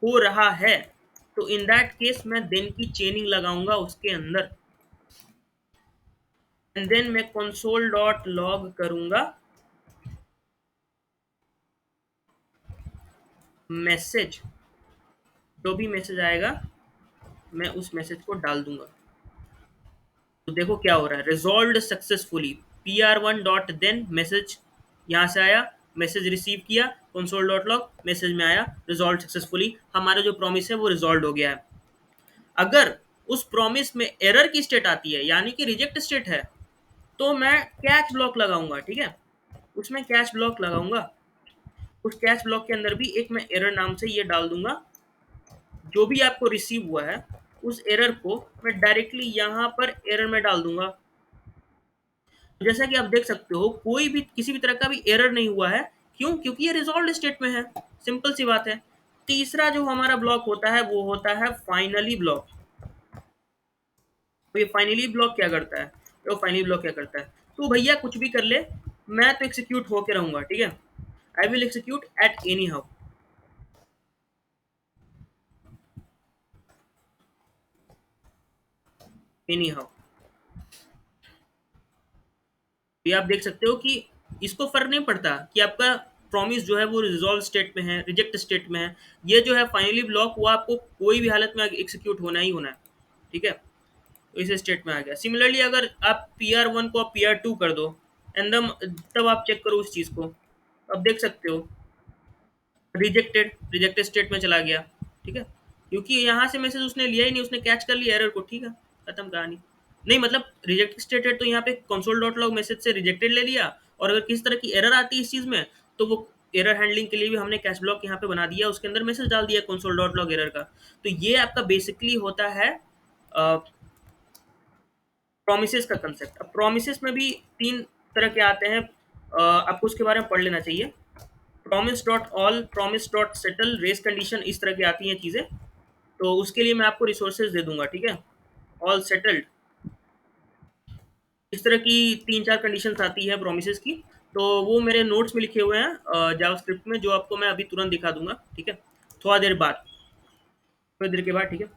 हो रहा है, तो इन दैट केस मैं देन की चेनिंग लगाऊंगा उसके अंदर, एंड देन मैं कंसोल डॉट लॉग करूंगा मैसेज, जो भी मैसेज आएगा मैं उस मैसेज को डाल दूंगा। तो देखो क्या हो रहा है, resolve successfully, P R one dot then message, यहाँ से आया, मैसेज रिसीव किया, कंसोल डॉट लॉग, मैसेज में आया रिजॉल्व सक्सेसफुली, हमारा जो प्रॉमिस है वो रिजॉल्व हो गया है। अगर उस प्रॉमिस में एरर की स्टेट आती है, यानी कि रिजेक्ट स्टेट है, तो मैं कैच ब्लॉक लगाऊंगा, ठीक है। उसमें कैच ब्लॉक लगाऊंगा, उस कैच ब्लॉक के अंदर भी एक मैं एरर नाम से ये डाल दूंगा, जो भी आपको रिसीव हुआ है उस एरर को मैं डायरेक्टली यहाँ पर एरर में डाल दूंगा। जैसा कि आप देख सकते हो, कोई भी किसी भी तरह का भी एरर नहीं हुआ है, क्यों? क्योंकि ये रिजॉल्व स्टेट में है, सिंपल सी बात है। तीसरा जो हमारा ब्लॉक होता है वो होता है फाइनली ब्लॉक। तो ये फाइनली ब्लॉक क्या करता है, तो फाइनली ब्लॉक क्या करता है, तो भैया कुछ भी कर ले, मैं तो एग्जीक्यूट होके रहूंगा, ठीक है। I will execute at any how, any how. ये आप देख सकते हो कि इसको फर्क नहीं पड़ता कि आपका प्रॉमिस जो है वो रिजॉल्व स्टेट में है, रिजेक्ट स्टेट में है, ये जो है फाइनली ब्लॉक, वो आपको कोई भी हालत में एग्जीक्यूट होना ही होना है, ठीक है। तो इस स्टेट में आ गया। सिमिलरली अगर आप पी आर वन को पी आर टू कर दो, एंड तब आप चेक करो उस चीज़ को, अब देख सकते हो रिजेक्टेड, रिजेक्टेड स्टेट में चला गया, ठीक है। क्योंकि यहाँ से मैसेज उसने लिया ही नहीं, उसने कैच कर लिया एरर को, ठीक है, खत्म कहानी। नहीं मतलब रिजेक्टेड स्टेटेड, तो यहाँ पे कंसोल डॉट लॉग मैसेज से रिजेक्टेड ले लिया, और अगर किसी तरह की एरर आती है इस चीज़ में, तो वो एरर हैंडलिंग के लिए भी हमने कैच ब्लॉक यहाँ पे बना दिया, उसके अंदर मैसेज डाल दिया कंसोल डॉट लॉग एरर का। तो ये आपका बेसिकली होता है प्रोमिसेस का कंसेप्ट। अब प्रोमिसेस में भी तीन तरह के आते हैं, आपको उसके बारे में पढ़ लेना चाहिए। Promise dot all, promise dot settle, race condition, इस तरह की आती हैं चीज़ें। तो उसके लिए मैं आपको रिसोर्सेज दे दूंगा, ठीक है। ऑल सेटल्ड, इस तरह की 3-4 कंडीशंस आती है प्रोमिसेस की। तो वो मेरे नोट्स में लिखे हुए हैं जावास्क्रिप्ट में, जो आपको मैं अभी तुरंत दिखा दूंगा, ठीक है, थोड़ा देर बाद, थोड़ी देर के बाद, ठीक है।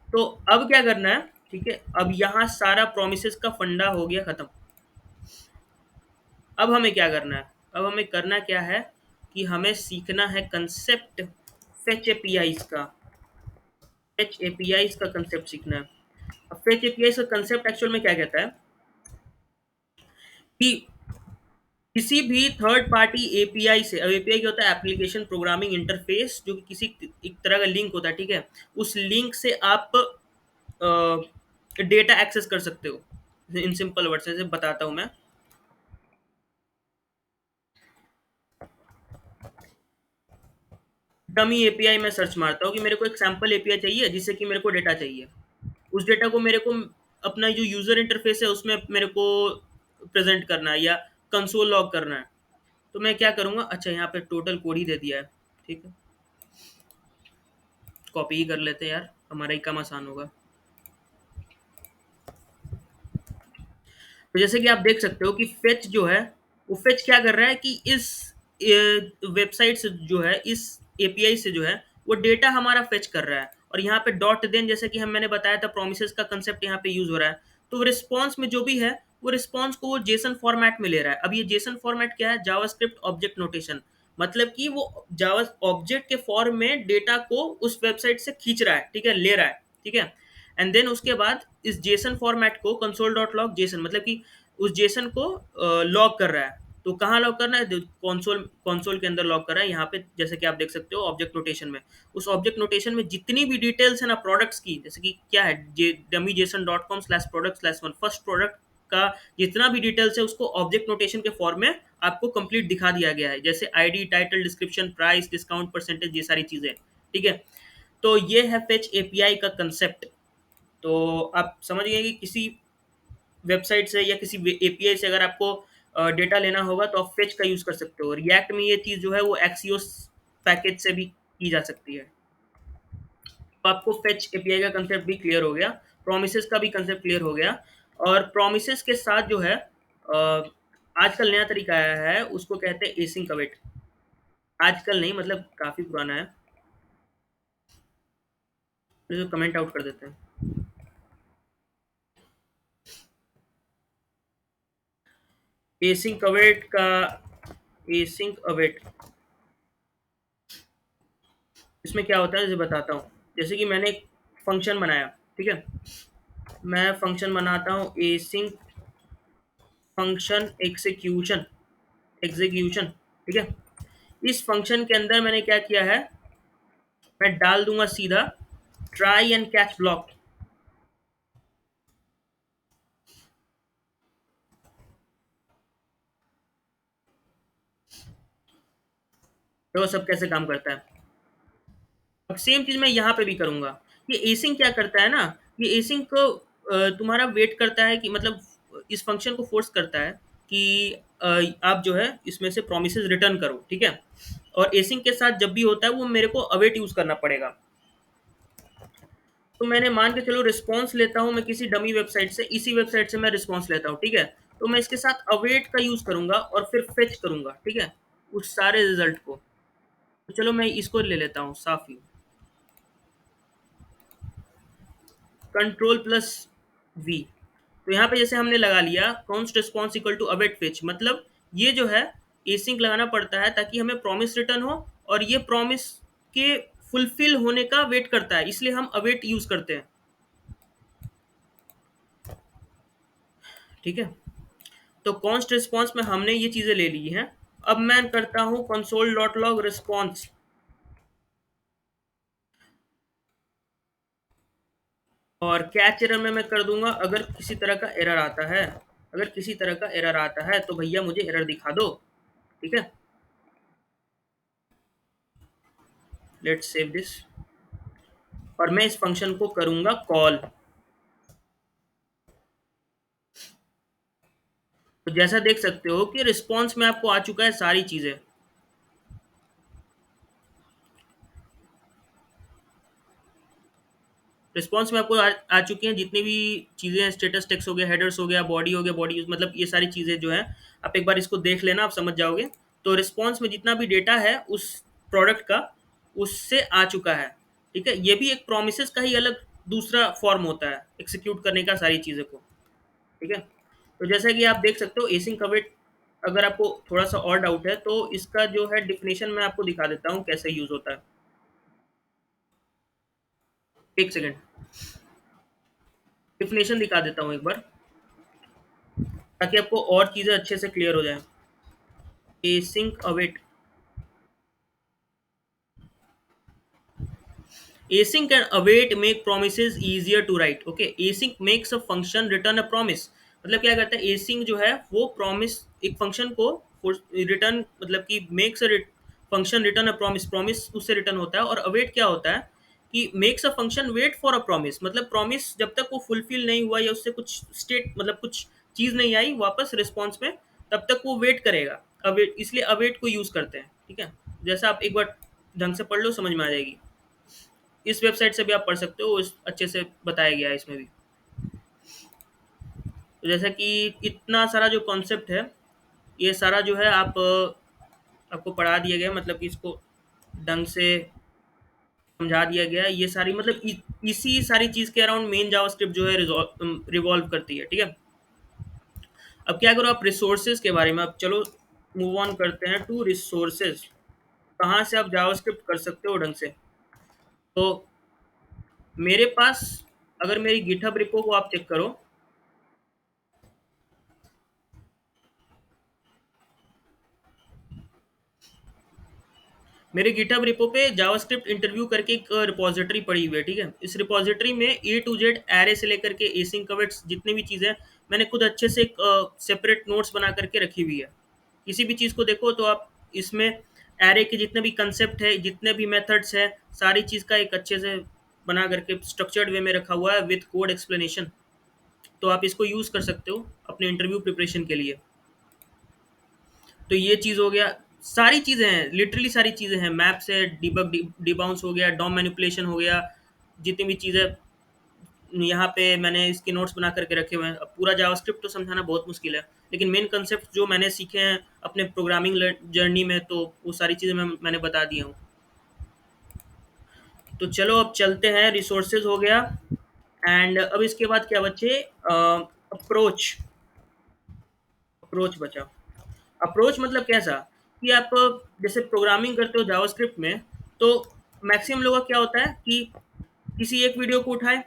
तो अब क्या करना है, ठीक है, अब यहाँ सारा प्रोमिसेस का फंडा हो गया खत्म। अब हमें क्या करना है, अब हमें करना क्या है कि हमें सीखना है कंसेप्ट फेच एपीआईज का। फेच एपीआईज का कंसेप्ट सीखना है। अब फेच एपीआईज का कंसेप्ट एक्चुअल में क्या कहता है कि किसी भी थर्ड पार्टी एपीआई से, अब एपीआई क्या होता है, एप्लीकेशन प्रोग्रामिंग इंटरफेस, जो कि किसी एक तरह का लिंक होता है, ठीक है। उस लिंक से आप डेटा एक्सेस कर सकते हो। इन सिंपल वर्ड से बताता हूं मैं। डमी एपीआई में सर्च मारता हूँ कि मेरे को एक सैम्पल एपीआई चाहिए जिससे कि मेरे को डेटा चाहिए। उस डेटा को मेरे को अपना जो यूजर इंटरफेस है उसमें मेरे को प्रेजेंट करना है या कंसोल लॉग करना है। तो मैं क्या करूँगा, अच्छा यहाँ पे टोटल कोड ही दे दिया है, ठीक है, कॉपी ही कर लेते हैं यार, हमारा ही काम आसान होगा। तो जैसे कि आप देख सकते हो कि फेच जो है, वो फेच क्या कर रहा है कि इस वेबसाइट से जो है, इस एपीआई से जो है, वो डेटा हमारा फेच कर रहा है। और यहाँ पे डॉट देन, जैसे कि हम मैंने बताया था, प्रोमिसेस का कंसेप्ट यहाँ पे यूज हो रहा है। तो रिस्पॉन्स में जो भी है, वो रिस्पॉन्स को वो जेसन फॉर्मेट में ले रहा है। अब ये जेसन फॉर्मेट क्या है, जावास्क्रिप्ट ऑब्जेक्ट नोटेशन, मतलब कि वो जावा ऑब्जेक्ट के फॉर्म में डेटा को उस वेबसाइट से खींच रहा है, ठीक है, ले रहा है, ठीक है। एंड देन उसके बाद इस जेसन फॉर्मेट को कंसोल डॉट लॉग जेसन, मतलब कि उस जेसन को लॉग कर रहा है। तो कहाँ लॉग करना है, कंसोल, कंसोल के अंदर लॉग कर रहा है, यहाँ पे जैसे कि आप देख सकते हो ऑब्जेक्ट नोटेशन में। उस ऑब्जेक्ट नोटेशन में जितनी भी डिटेल्स है ना प्रोडक्ट्स की, जैसे कि क्या है, dummy Jason dot com slash product slash one, first product का जितना भी डिटेल्स है उसको ऑब्जेक्ट नोटेशन के फॉर्म में आपको कंप्लीट दिखा दिया गया है, जैसे ID, title, description, price, discount, percentage, ये सारी चीजें, ठीक है। तो ये है फेच एपीआई का कंसेप्ट। तो आप समझ गए कि किसी वेबसाइट से या किसी एपीआई से अगर आपको डेटा लेना होगा तो आप फेच का यूज़ कर सकते हो। रिएक्ट में ये चीज़ जो है वो एक्सियोस पैकेज से भी की जा सकती है। तो आपको फेच एपीआई का कंसेप्ट भी क्लियर हो गया, प्रोमिसेस का भी कंसेप्ट क्लियर हो गया। और प्रोमिसेस के साथ जो है आजकल नया तरीका आया है, उसको कहते हैं एसिंक अवेट। आजकल नहीं, मतलब काफ़ी पुराना है। तो कमेंट आउट कर देते हैं। एसिंक अवेट का, एसिंक अवेट, इसमें क्या होता है जैसे बताता हूँ। जैसे कि मैंने एक फंक्शन बनाया, ठीक है, मैं फंक्शन बनाता हूँ एसिंक फंक्शन एग्जीक्यूशन, एग्जीक्यूशन, ठीक है। इस फंक्शन के अंदर मैंने क्या किया है, मैं डाल दूंगा सीधा ट्राई एंड कैच ब्लॉक। तो सब कैसे काम करता है। अब सेम चीज मैं यहाँ पे भी करूंगा। ये एसिंग क्या करता है ना, ये एसिंग को तुम्हारा वेट करता है कि, मतलब इस फंक्शन को फोर्स करता है कि आप जो है इसमें से प्रोमिसेस रिटर्न करो, ठीक है। और एसिंग के साथ जब भी होता है वो मेरे को अवेट यूज करना पड़ेगा। तो मैंने मान के चलो रिस्पॉन्स लेता हूँ मैं किसी डमी वेबसाइट से, इसी वेबसाइट से मैं रिस्पॉन्स लेता हूँ, ठीक है। तो मैं इसके साथ अवेट का यूज करूंगा और फिर फेच करूंगा, ठीक है, उस सारे रिजल्ट को। तो चलो मैं इसको ले लेता हूँ साफ ही, कंट्रोल प्लस वी। तो यहाँ पे जैसे हमने लगा लिया const response equal to await fetch, मतलब ये जो है एसिंक लगाना पड़ता है ताकि हमें प्रॉमिस रिटर्न हो, और ये प्रॉमिस के फुलफिल होने का वेट करता है, इसलिए हम अवेट यूज करते हैं, ठीक है। तो कॉन्स्ट रिस्पॉन्स में हमने ये चीजें ले ली हैं। अब मैं करता हूं कंसोल डॉट लॉग रिस्पॉन्स, और कैच एरर में मैं कर दूंगा अगर किसी तरह का एरर आता है, अगर किसी तरह का एरर आता है तो भैया मुझे एरर दिखा दो, ठीक है। लेट्स सेव दिस, और मैं इस फंक्शन को करूंगा कॉल। तो जैसा देख सकते हो कि रिस्पॉन्स में आपको आ चुका है सारी चीजें, रिस्पॉन्स में आपको आ चुकी हैं जितनी भी चीज़ें हैं, स्टेटस टेक्स्ट हो गया, हेडर्स हो गया, बॉडी यूज़, मतलब ये सारी चीज़ें जो हैं, आप एक बार इसको देख लेना, आप समझ जाओगे। तो रिस्पॉन्स में जितना भी डेटा है उस प्रोडक्ट का, उससे आ चुका है, ठीक है? ये भी एक प्रोमिसेस का ही अलग दूसरा फॉर्म होता है, एग्ज़ीक्यूट करने का सारी चीज़ों को, ठीक है? तो जैसा कि आप देख सकते हो एसिंक अवेट, अगर आपको थोड़ा-सा और डाउट है तो इसका जो है डेफिनिशन मैं आपको दिखा देता हूँ कैसे यूज़ होता है। 1 सेकंड, डेफिनिशन दिखा देता हूँ एक बार, ताकि आपको और चीज़ें अच्छे से क्लियर हो जाएँ। Async await, async and await make promises easier to write. Okay, async makes a function return a promise. मतलब क्या करता है, async जो है वो प्रॉमिस, एक फंक्शन को रिटर्न, मतलब कि makes a function return a promise, promise उससे रिटर्न होता है। और अवेट क्या होता है कि makes a function wait for a promise, मतलब प्रॉमिस जब तक वो फुलफिल नहीं हुआ या उससे कुछ स्टेट, मतलब कुछ चीज़ नहीं आई वापस रिस्पॉन्स में, तब तक वो वेट करेगा। अवेट, इसलिए अवेट को यूज़ करते हैं, ठीक है? जैसा आप एक बार ढंग से पढ़ लो, समझ में आ जाएगी। इस वेबसाइट से भी आप पढ़ सकते हो, इस अच्छे से बताया गया है इसमें भी। तो जैसा कि इतना सारा जो कॉन्सेप्ट है, ये सारा जो है आप आपको पढ़ा दिया गया, मतलब कि इसको ढंग से समझा दिया गया है। ये सारी मतलब इसी सारी चीज़ के अराउंड मेन जावास्क्रिप्ट जो है रिवॉल्व करती है, ठीक है? अब क्या करो, आप रिसोर्सेज के बारे में, अब चलो मूव ऑन करते हैं टू रिसोर्सेज। कहाँ से आप जावास्क्रिप्ट कर सकते हो ढंग से? तो मेरे पास, अगर मेरी गिटहब रिपो को आप चेक करो, मेरे गिटहब रिपो पे जावास्क्रिप्ट इंटरव्यू करके एक रिपॉजिटरी पड़ी हुई है, ठीक है? इस रिपॉजिटरी में ए टू जेड एरे से लेकर के एसिंक कवेट्स जितनी भी चीज़ें हैं, मैंने खुद अच्छे से एक सेपरेट नोट्स बना करके रखी हुई है। किसी भी चीज़ को देखो तो आप इसमें एरे के जितने भी कंसेप्ट है, जितने भी मेथड्स हैं, सारी चीज़ का एक अच्छे से बना करके स्ट्रक्चर्ड वे में रखा हुआ है विथ कोड एक्सप्लेनेशन। तो आप इसको यूज़ कर सकते हो अपने इंटरव्यू प्रिपरेशन के लिए। तो ये चीज़ हो गया, सारी चीज़ें हैं, लिटरली सारी चीज़ें हैं, मैप्स है, डिबग, डिबाउंस हो गया, डॉम मैनिपुलेशन हो गया, जितनी भी चीज़ें यहाँ पे मैंने इसके नोट्स बना करके रखे हुए हैं। अब पूरा जावास्क्रिप्ट तो समझाना बहुत मुश्किल है, लेकिन मेन कंसेप्ट जो मैंने सीखे हैं अपने प्रोग्रामिंग जर्नी में, तो वो सारी चीज़ें मैंने बता दी हूँ। तो चलो अब चलते हैं, रिसोर्सेज हो गया, एंड अब इसके बाद क्या बचे? अप्रोच, अप्रोच बचा। अप्रोच मतलब कैसा कि आप जैसे प्रोग्रामिंग करते हो जावास्क्रिप्ट में, तो मैक्सिमम लोगों का क्या होता है कि किसी एक वीडियो को उठाए,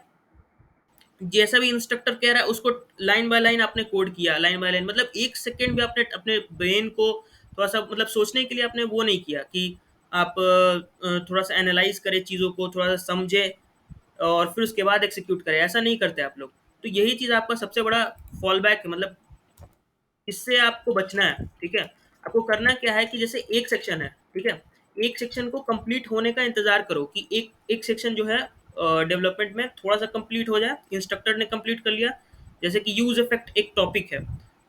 जैसा भी इंस्ट्रक्टर कह रहा है उसको लाइन बाय लाइन आपने कोड किया, लाइन बाय लाइन, मतलब एक सेकेंड भी आपने अपने ब्रेन को थोड़ा सा मतलब सोचने के लिए आपने वो नहीं किया कि आप थोड़ा सा एनालाइज करें चीज़ों को, थोड़ा सा समझे और फिर उसके बाद एक्सिक्यूट करें, ऐसा नहीं करते आप लोग। तो यही चीज़ आपका सबसे बड़ा फॉल बैक है, मतलब इससे आपको बचना है, ठीक है? आपको करना क्या है कि जैसे एक सेक्शन है, ठीक है? एक सेक्शन को कंप्लीट होने का इंतज़ार करो कि एक एक सेक्शन जो है डेवलपमेंट में थोड़ा-सा कंप्लीट हो जाए, इंस्ट्रक्टर ने कंप्लीट कर लिया। जैसे कि यूज़ इफेक्ट एक टॉपिक है,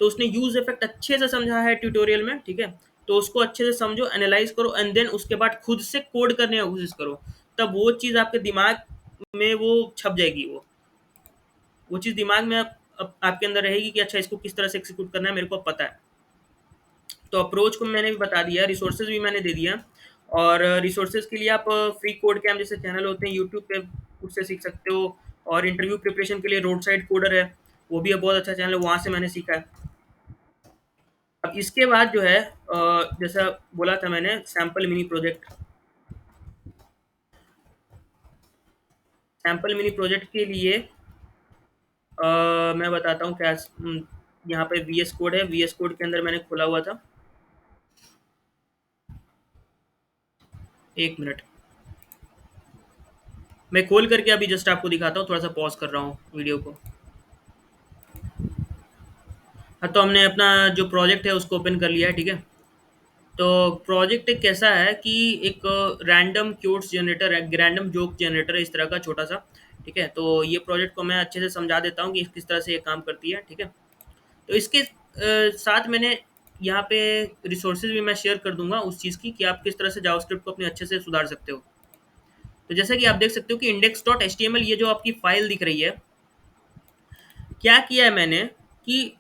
तो उसने यूज़ इफेक्ट अच्छे से समझा है ट्यूटोरियल में, ठीक है? तो उसको अच्छे से समझो, एनालाइज़ करो एंड देन उसके बाद खुद से कोड करने की कोशिश करो। तब वो चीज़ आपके दिमाग में वो छप जाएगी, वो चीज़ दिमाग में आपके अंदर रहेगी कि अच्छा इसको किस तरह से एक्जीक्यूट करना है, मेरे को पता है। तो अप्रोच को मैंने भी बता दिया, रिसोर्सेज भी मैंने दे दिया। और रिसोर्सेज के लिए आप फ्री कोड कैम्प जैसे चैनल होते हैं यूट्यूब पे, उससे सीख सकते हो। और इंटरव्यू प्रिपरेशन के लिए रोड साइड कोडर है, वो भी बहुत अच्छा चैनल है, वहाँ से मैंने सीखा है। अब इसके बाद जो है जैसा बोला था मैंने, sample mini project, sample mini project के लिए मैं बताता हूँ क्या। यहाँ पे वी एस कोड है, वी एस कोड के अंदर मैंने खोला हुआ था, 1 मिनट, मैं खोल करके अभी जस्ट आपको दिखाता हूँ, थोड़ा सा पॉज कर रहा हूँ वीडियो को। हाँ, तो हमने अपना जो प्रोजेक्ट है उसको ओपन कर लिया है, ठीक है? तो प्रोजेक्ट एक कैसा है कि एक रैंडम क्यूट्स जनरेटर है, रैंडम जोक जनरेटर है, इस तरह का छोटा सा, ठीक है? तो ये प्रोजेक्ट को मैं अच्छे से समझा देता हूँ कि किस तरह से ये काम करती है, ठीक है? तो इसके साथ मैंने यहाँ पे रिसोर्सेज भी मैं शेयर कर दूंगा उस चीज़ की कि आप किस तरह से जावास्क्रिप्ट को अपने अच्छे से सुधार सकते हो। तो जैसा कि आप देख सकते हो कि इंडेक्स डॉट एच ये जो आपकी फाइल दिख रही है, क्या किया है मैंने कि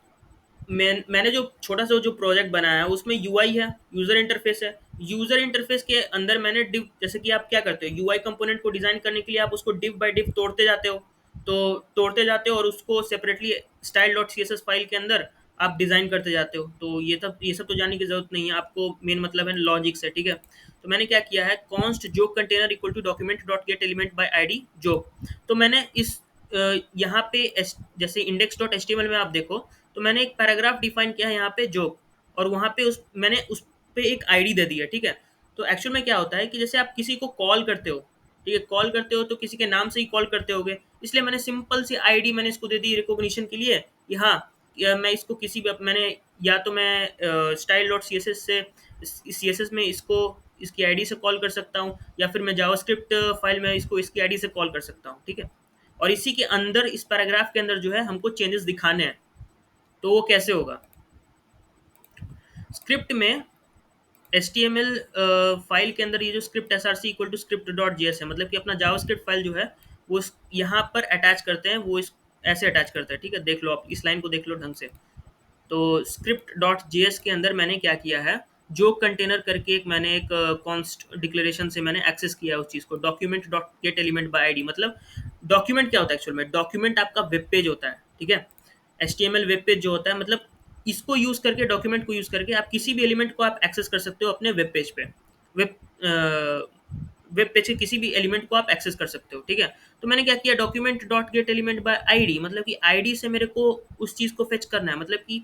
मैंने जो छोटा सा जो प्रोजेक्ट बनाया है उसमें यूआई है, यूजर इंटरफेस है। यूजर इंटरफेस के अंदर मैंने डिव, जैसे कि आप क्या करते हो यूआई कंपोनेंट को डिजाइन करने के लिए आप उसको डिव बाय डिव तोड़ते जाते हो, तो तोड़ते जाते हो और उसको separately style dot C S S file के अंदर आप डिजाइन करते जाते हो। तो ये सब तो जानने की जरूरत नहीं है आपको, मेन मतलब है लॉजिक से, ठीक है। तो मैंने क्या किया है, const joke container equal to document dot get element by ID joke. तो मैंने इस यहाँ पे जैसे इंडेक्स डॉट एच में आप देखो, तो मैंने एक पैराग्राफ डिफाइन किया है यहाँ पे जोक, और वहाँ पे मैंने उस पे एक आईडी दे दी है, ठीक है। तो एक्चुअल में क्या होता है कि जैसे आप किसी को कॉल करते हो, ठीक है, कॉल करते हो तो किसी के नाम से ही कॉल करते होगे, इसलिए मैंने सिंपल सी आईडी मैंने इसको दे दी रिकॉग्निशन के लिए कि हाँ, मैं इसको किसी भी मैंने, या तो मैं style dot C S S से सी एस एस में इसको इसकी आईडी से कॉल कर सकता हूँ, या फिर मैं जावास्क्रिप्ट फाइल में इसको इसकी आईडी से कॉल कर सकता हूँ, ठीक है। और इसी के अंदर इस पैराग्राफ के अंदर जो है हमको चेंजेस दिखाने हैं, तो वो कैसे होगा, स्क्रिप्ट में H T M L file के अंदर ये जो script S R C equal to script dot J S है, मतलब कि अपना जावास्क्रिप्ट फाइल जो है वो यहाँ पर अटैच करते हैं, वो इस ऐसे अटैच करते हैं, ठीक है। देख लो आप इस लाइन को देख लो ढंग से। तो स्क्रिप्ट डॉट जेएस के अंदर मैंने क्या किया है, जो कंटेनर करके एक मैंने एक कॉन्स्ट डिक्लेरेशन से मैंने एक्सेस किया है उस चीज़ को, document dot get element by ID. मतलब डॉक्यूमेंट क्या होता है एक्चुअल में, डॉक्यूमेंट आपका वेब पेज होता है, ठीक है। एचटीएमएल वेब पेज जो होता है, मतलब इसको यूज़ करके, डॉक्यूमेंट को यूज़ करके आप किसी भी एलिमेंट को आप एक्सेस कर सकते हो अपने वेब पेज पे, वेब वेब पेज के किसी भी एलिमेंट को आप एक्सेस कर सकते हो, ठीक है। तो मैंने क्या किया, document dot get element by ID, मतलब कि आईडी से मेरे को उस चीज़ को फेच करना है, मतलब कि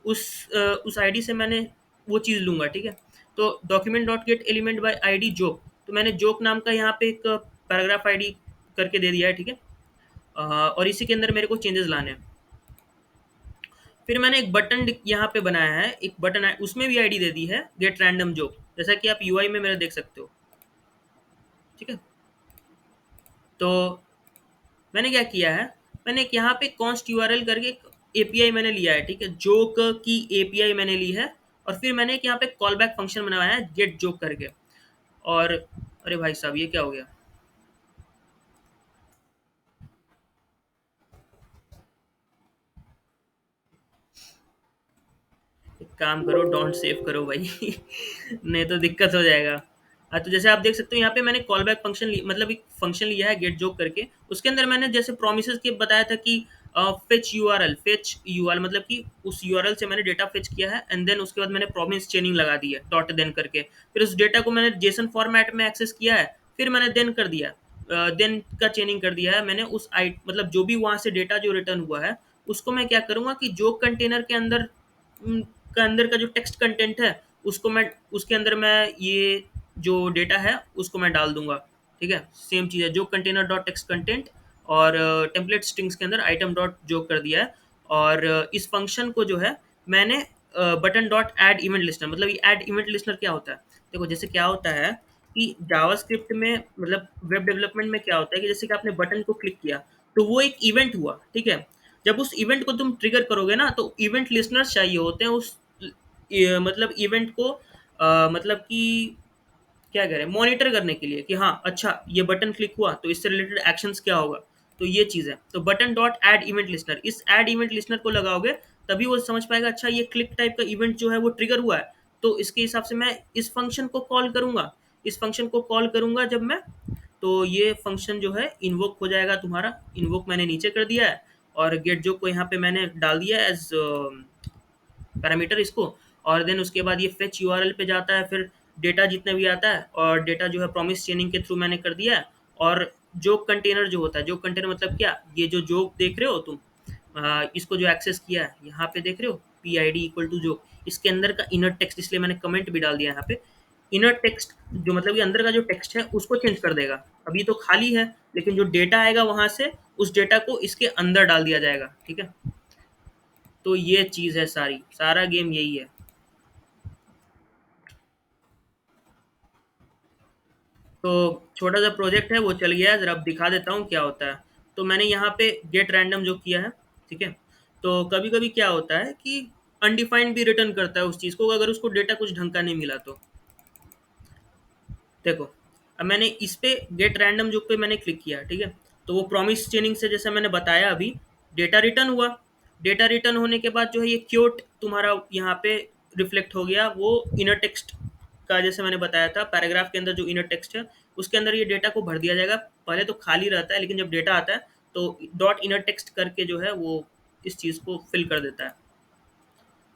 उस आईडी से मैंने वो चीज़ लूँगा, ठीक है। तो document dot get element by ID joke, तो मैंने जोक नाम का यहाँ पे एक पैराग्राफ आईडी करके दे दिया है, ठीक है। और इसी के अंदर मेरे को चेंजेस लाने हैं। फिर मैंने एक बटन यहाँ पे बनाया है, एक बटन उसमें भी आईडी दे दी है गेट रैंडम जोक, जैसा कि आप यूआई में मेरे देख सकते हो, ठीक है। तो मैंने क्या किया है, मैंने एक यहाँ पे कॉन्स्ट यूआरएल करके एक एपीआई मैंने लिया है, ठीक है, जोक की एपीआई मैंने ली है। और फिर मैंने एक यहाँ पे कॉल बैक फंक्शन बनाया है गेट जोक करके। और अरे भाई साहब ये क्या हो गया, एक काम करो डोंट सेव करो भाई नहीं तो दिक्कत हो जाएगा। तो जैसे आप देख सकते हो यहाँ पे मैंने कॉल बैक फंक्शन मतलब एक फंक्शन लिया है गेट जोक करके, उसके अंदर मैंने जैसे प्रोमिसेस के बताया था कि फेच यूआरएल मतलब कि उस यूआरएल से मैंने डेटा फेच किया है, एंड देन उसके बाद मैंने प्रॉमिस चेनिंग लगा दी है डॉट देन करके, फिर उस डेटा को मैंने जेसन फॉर्मेट में एक्सेस किया है, फिर मैंने देन कर दिया, देन का चेनिंग कर दिया है मैंने उस आई, मतलब जो भी वहाँ से डेटा जो रिटर्न हुआ है उसको मैं क्या करूँगा कि जो कंटेनर के अंदर का अंदर का जो टेक्स्ट कंटेंट है उसको मैं उसके अंदर मैं ये जो डेटा है उसको मैं डाल दूंगा, ठीक है। सेम चीज़ है, जो कंटेनर डॉट टेक्स्ट कंटेंट और टेम्पलेट स्ट्रिंग्स के अंदर आइटम डॉट जो कर दिया है। और इस फंक्शन को जो है मैंने button dot add event listener, मतलब ये ऐड इवेंट लिस्टनर क्या होता है, देखो जैसे क्या होता है कि जावास्क्रिप्ट में मतलब वेब डेवलपमेंट में क्या होता है कि जैसे कि आपने बटन को क्लिक किया तो वो एक इवेंट हुआ, ठीक है। जब उस इवेंट को तुम ट्रिगर करोगे ना तो इवेंट लिसनर्स चाहिए होते हैं उस मतलब इवेंट को मतलब कि क्या करें मॉनिटर करने के लिए कि हाँ अच्छा ये बटन क्लिक हुआ तो इससे रिलेटेड एक्शंस क्या होगा। तो ये चीज़ है, तो button dot add event listener, इस ऐड इवेंट लिसनर को लगाओगे तभी वो समझ पाएगा अच्छा ये क्लिक टाइप का इवेंट जो है वो ट्रिगर हुआ है, तो इसके हिसाब से मैं इस फंक्शन को कॉल करूंगा, इस फंक्शन को कॉल करूंगा जब मैं, तो ये फंक्शन जो है इन्वोक हो जाएगा तुम्हारा, इन्वोक मैंने नीचे कर दिया है। और गेट जो को यहाँ पे मैंने डाल दिया एज पैरामीटर इसको, और देन उसके बाद ये फेच यूआरएल पे जाता है, फिर डेटा जितने भी आता है और डेटा जो है प्रॉमिस चेनिंग के थ्रू मैंने कर दिया है। और जो कंटेनर जो होता है, जो कंटेनर मतलब क्या, ये जो देख रहे हो तुम, इसको जो एक्सेस किया है यहाँ पे देख रहे हो P I D equal to जो, इसके अंदर का इनर टेक्स्ट, इसलिए मैंने कमेंट भी डाल दिया यहाँ पे, इनर टेक्स्ट जो मतलब ये अंदर का जो टेक्स्ट है उसको चेंज कर देगा, अभी तो खाली है लेकिन जो डेटा आएगा वहां से उस डेटा को इसके अंदर डाल दिया जाएगा, ठीक है। तो ये चीज़ है सारी, सारा गेम यही है। तो छोटा सा प्रोजेक्ट है वो चल गया है, ज़रा अब दिखा देता हूँ क्या होता है। तो मैंने यहाँ पे गेट रैंडम जो किया है, ठीक है। तो कभी कभी क्या होता है कि अनडिफाइंड भी रिटर्न करता है उस चीज़ को, अगर उसको डेटा कुछ ढंग का नहीं मिला तो। देखो अब मैंने इस पे गेट रैंडम जॉब पे मैंने क्लिक किया, ठीक है। तो वो प्रॉमिस चेनिंग से जैसे मैंने बताया अभी, डेटा रिटर्न हुआ। डेटा रिटर्न होने के बाद जो है ये क्योट तुम्हारा यहाँ पे रिफ्लेक्ट हो गया, वो इनर टेक्स्ट का जैसे मैंने बताया था, पैराग्राफ के अंदर जो इनर टेक्स्ट है उसके अंदर ये डेटा को भर दिया जाएगा। पहले तो खाली रहता है, लेकिन जब डेटा आता है तो डॉट इनर टेक्स्ट करके जो है वो इस चीज़ को फिल कर देता है।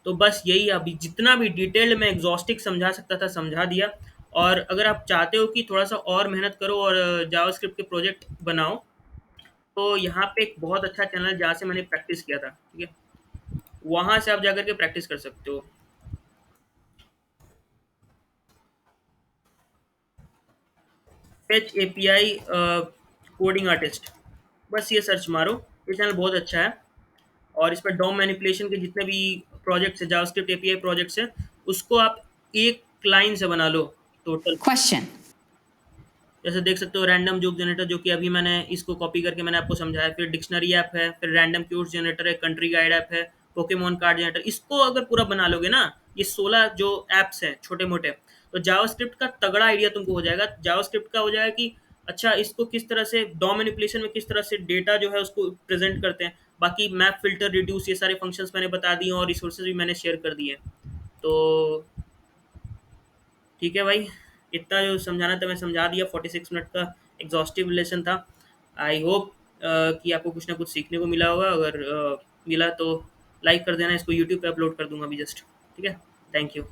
तो बस यही, अभी जितना भी डिटेल में एग्जॉस्टिक समझा सकता था समझा दिया। और अगर आप चाहते हो कि थोड़ा सा और मेहनत करो और जावास्क्रिप्ट के प्रोजेक्ट बनाओ, तो यहाँ पे एक बहुत अच्छा चैनल है जहाँ से मैंने प्रैक्टिस किया था, ठीक है। वहाँ से आप जाकर के प्रैक्टिस कर सकते हो। फेच एपीआई कोडिंग आर्टिस्ट, बस ये सर्च मारो। ये चैनल बहुत अच्छा है। और इस पर डॉम मैनिपुलेशन के जितने भी प्रोजेक्ट्स हैं, जावास्क्रिप्ट एपीआई प्रोजेक्ट्स हैं, उसको आप एक लाइन से बना लो टोटल। Question. जैसे देख सकते हो रैंडम जोक जनरेटर, जो कि अभी मैंने इसको कॉपी करके मैंने आपको समझाया। फिर डिक्शनरी ऐप है, फिर रैंडम क्यूज जनरेटर है, कंट्री गाइड ऐप है, पोकेमोन कार्ड जनरेटर। इसको अगर पूरा बना लोगे ना, ये 16 जो ऐप्स हैं छोटे मोटे, तो जावास्क्रिप्ट का तगड़ा आइडिया तुमको हो जाएगा। जावास्क्रिप्ट का हो जाएगा कि अच्छा इसको किस तरह से डॉम मैनिपुलेशन में किस तरह से डेटा जो है उसको प्रेजेंट करते हैं। बाकी मैप फिल्टर रिड्यूस ये सारे फंक्शंस मैंने बता दिए और रिसोर्सेज भी मैंने शेयर कर दिए। तो ठीक है भाई, इतना जो समझाना था मैं समझा दिया। 46 मिनट का एग्जॉस्टिव लेसन था। आई होप कि आपको कुछ ना कुछ सीखने को मिला होगा। अगर मिला तो लाइक कर देना। इसको यूट्यूब पे अपलोड कर दूंगा अभी जस्ट, ठीक है। Thank you.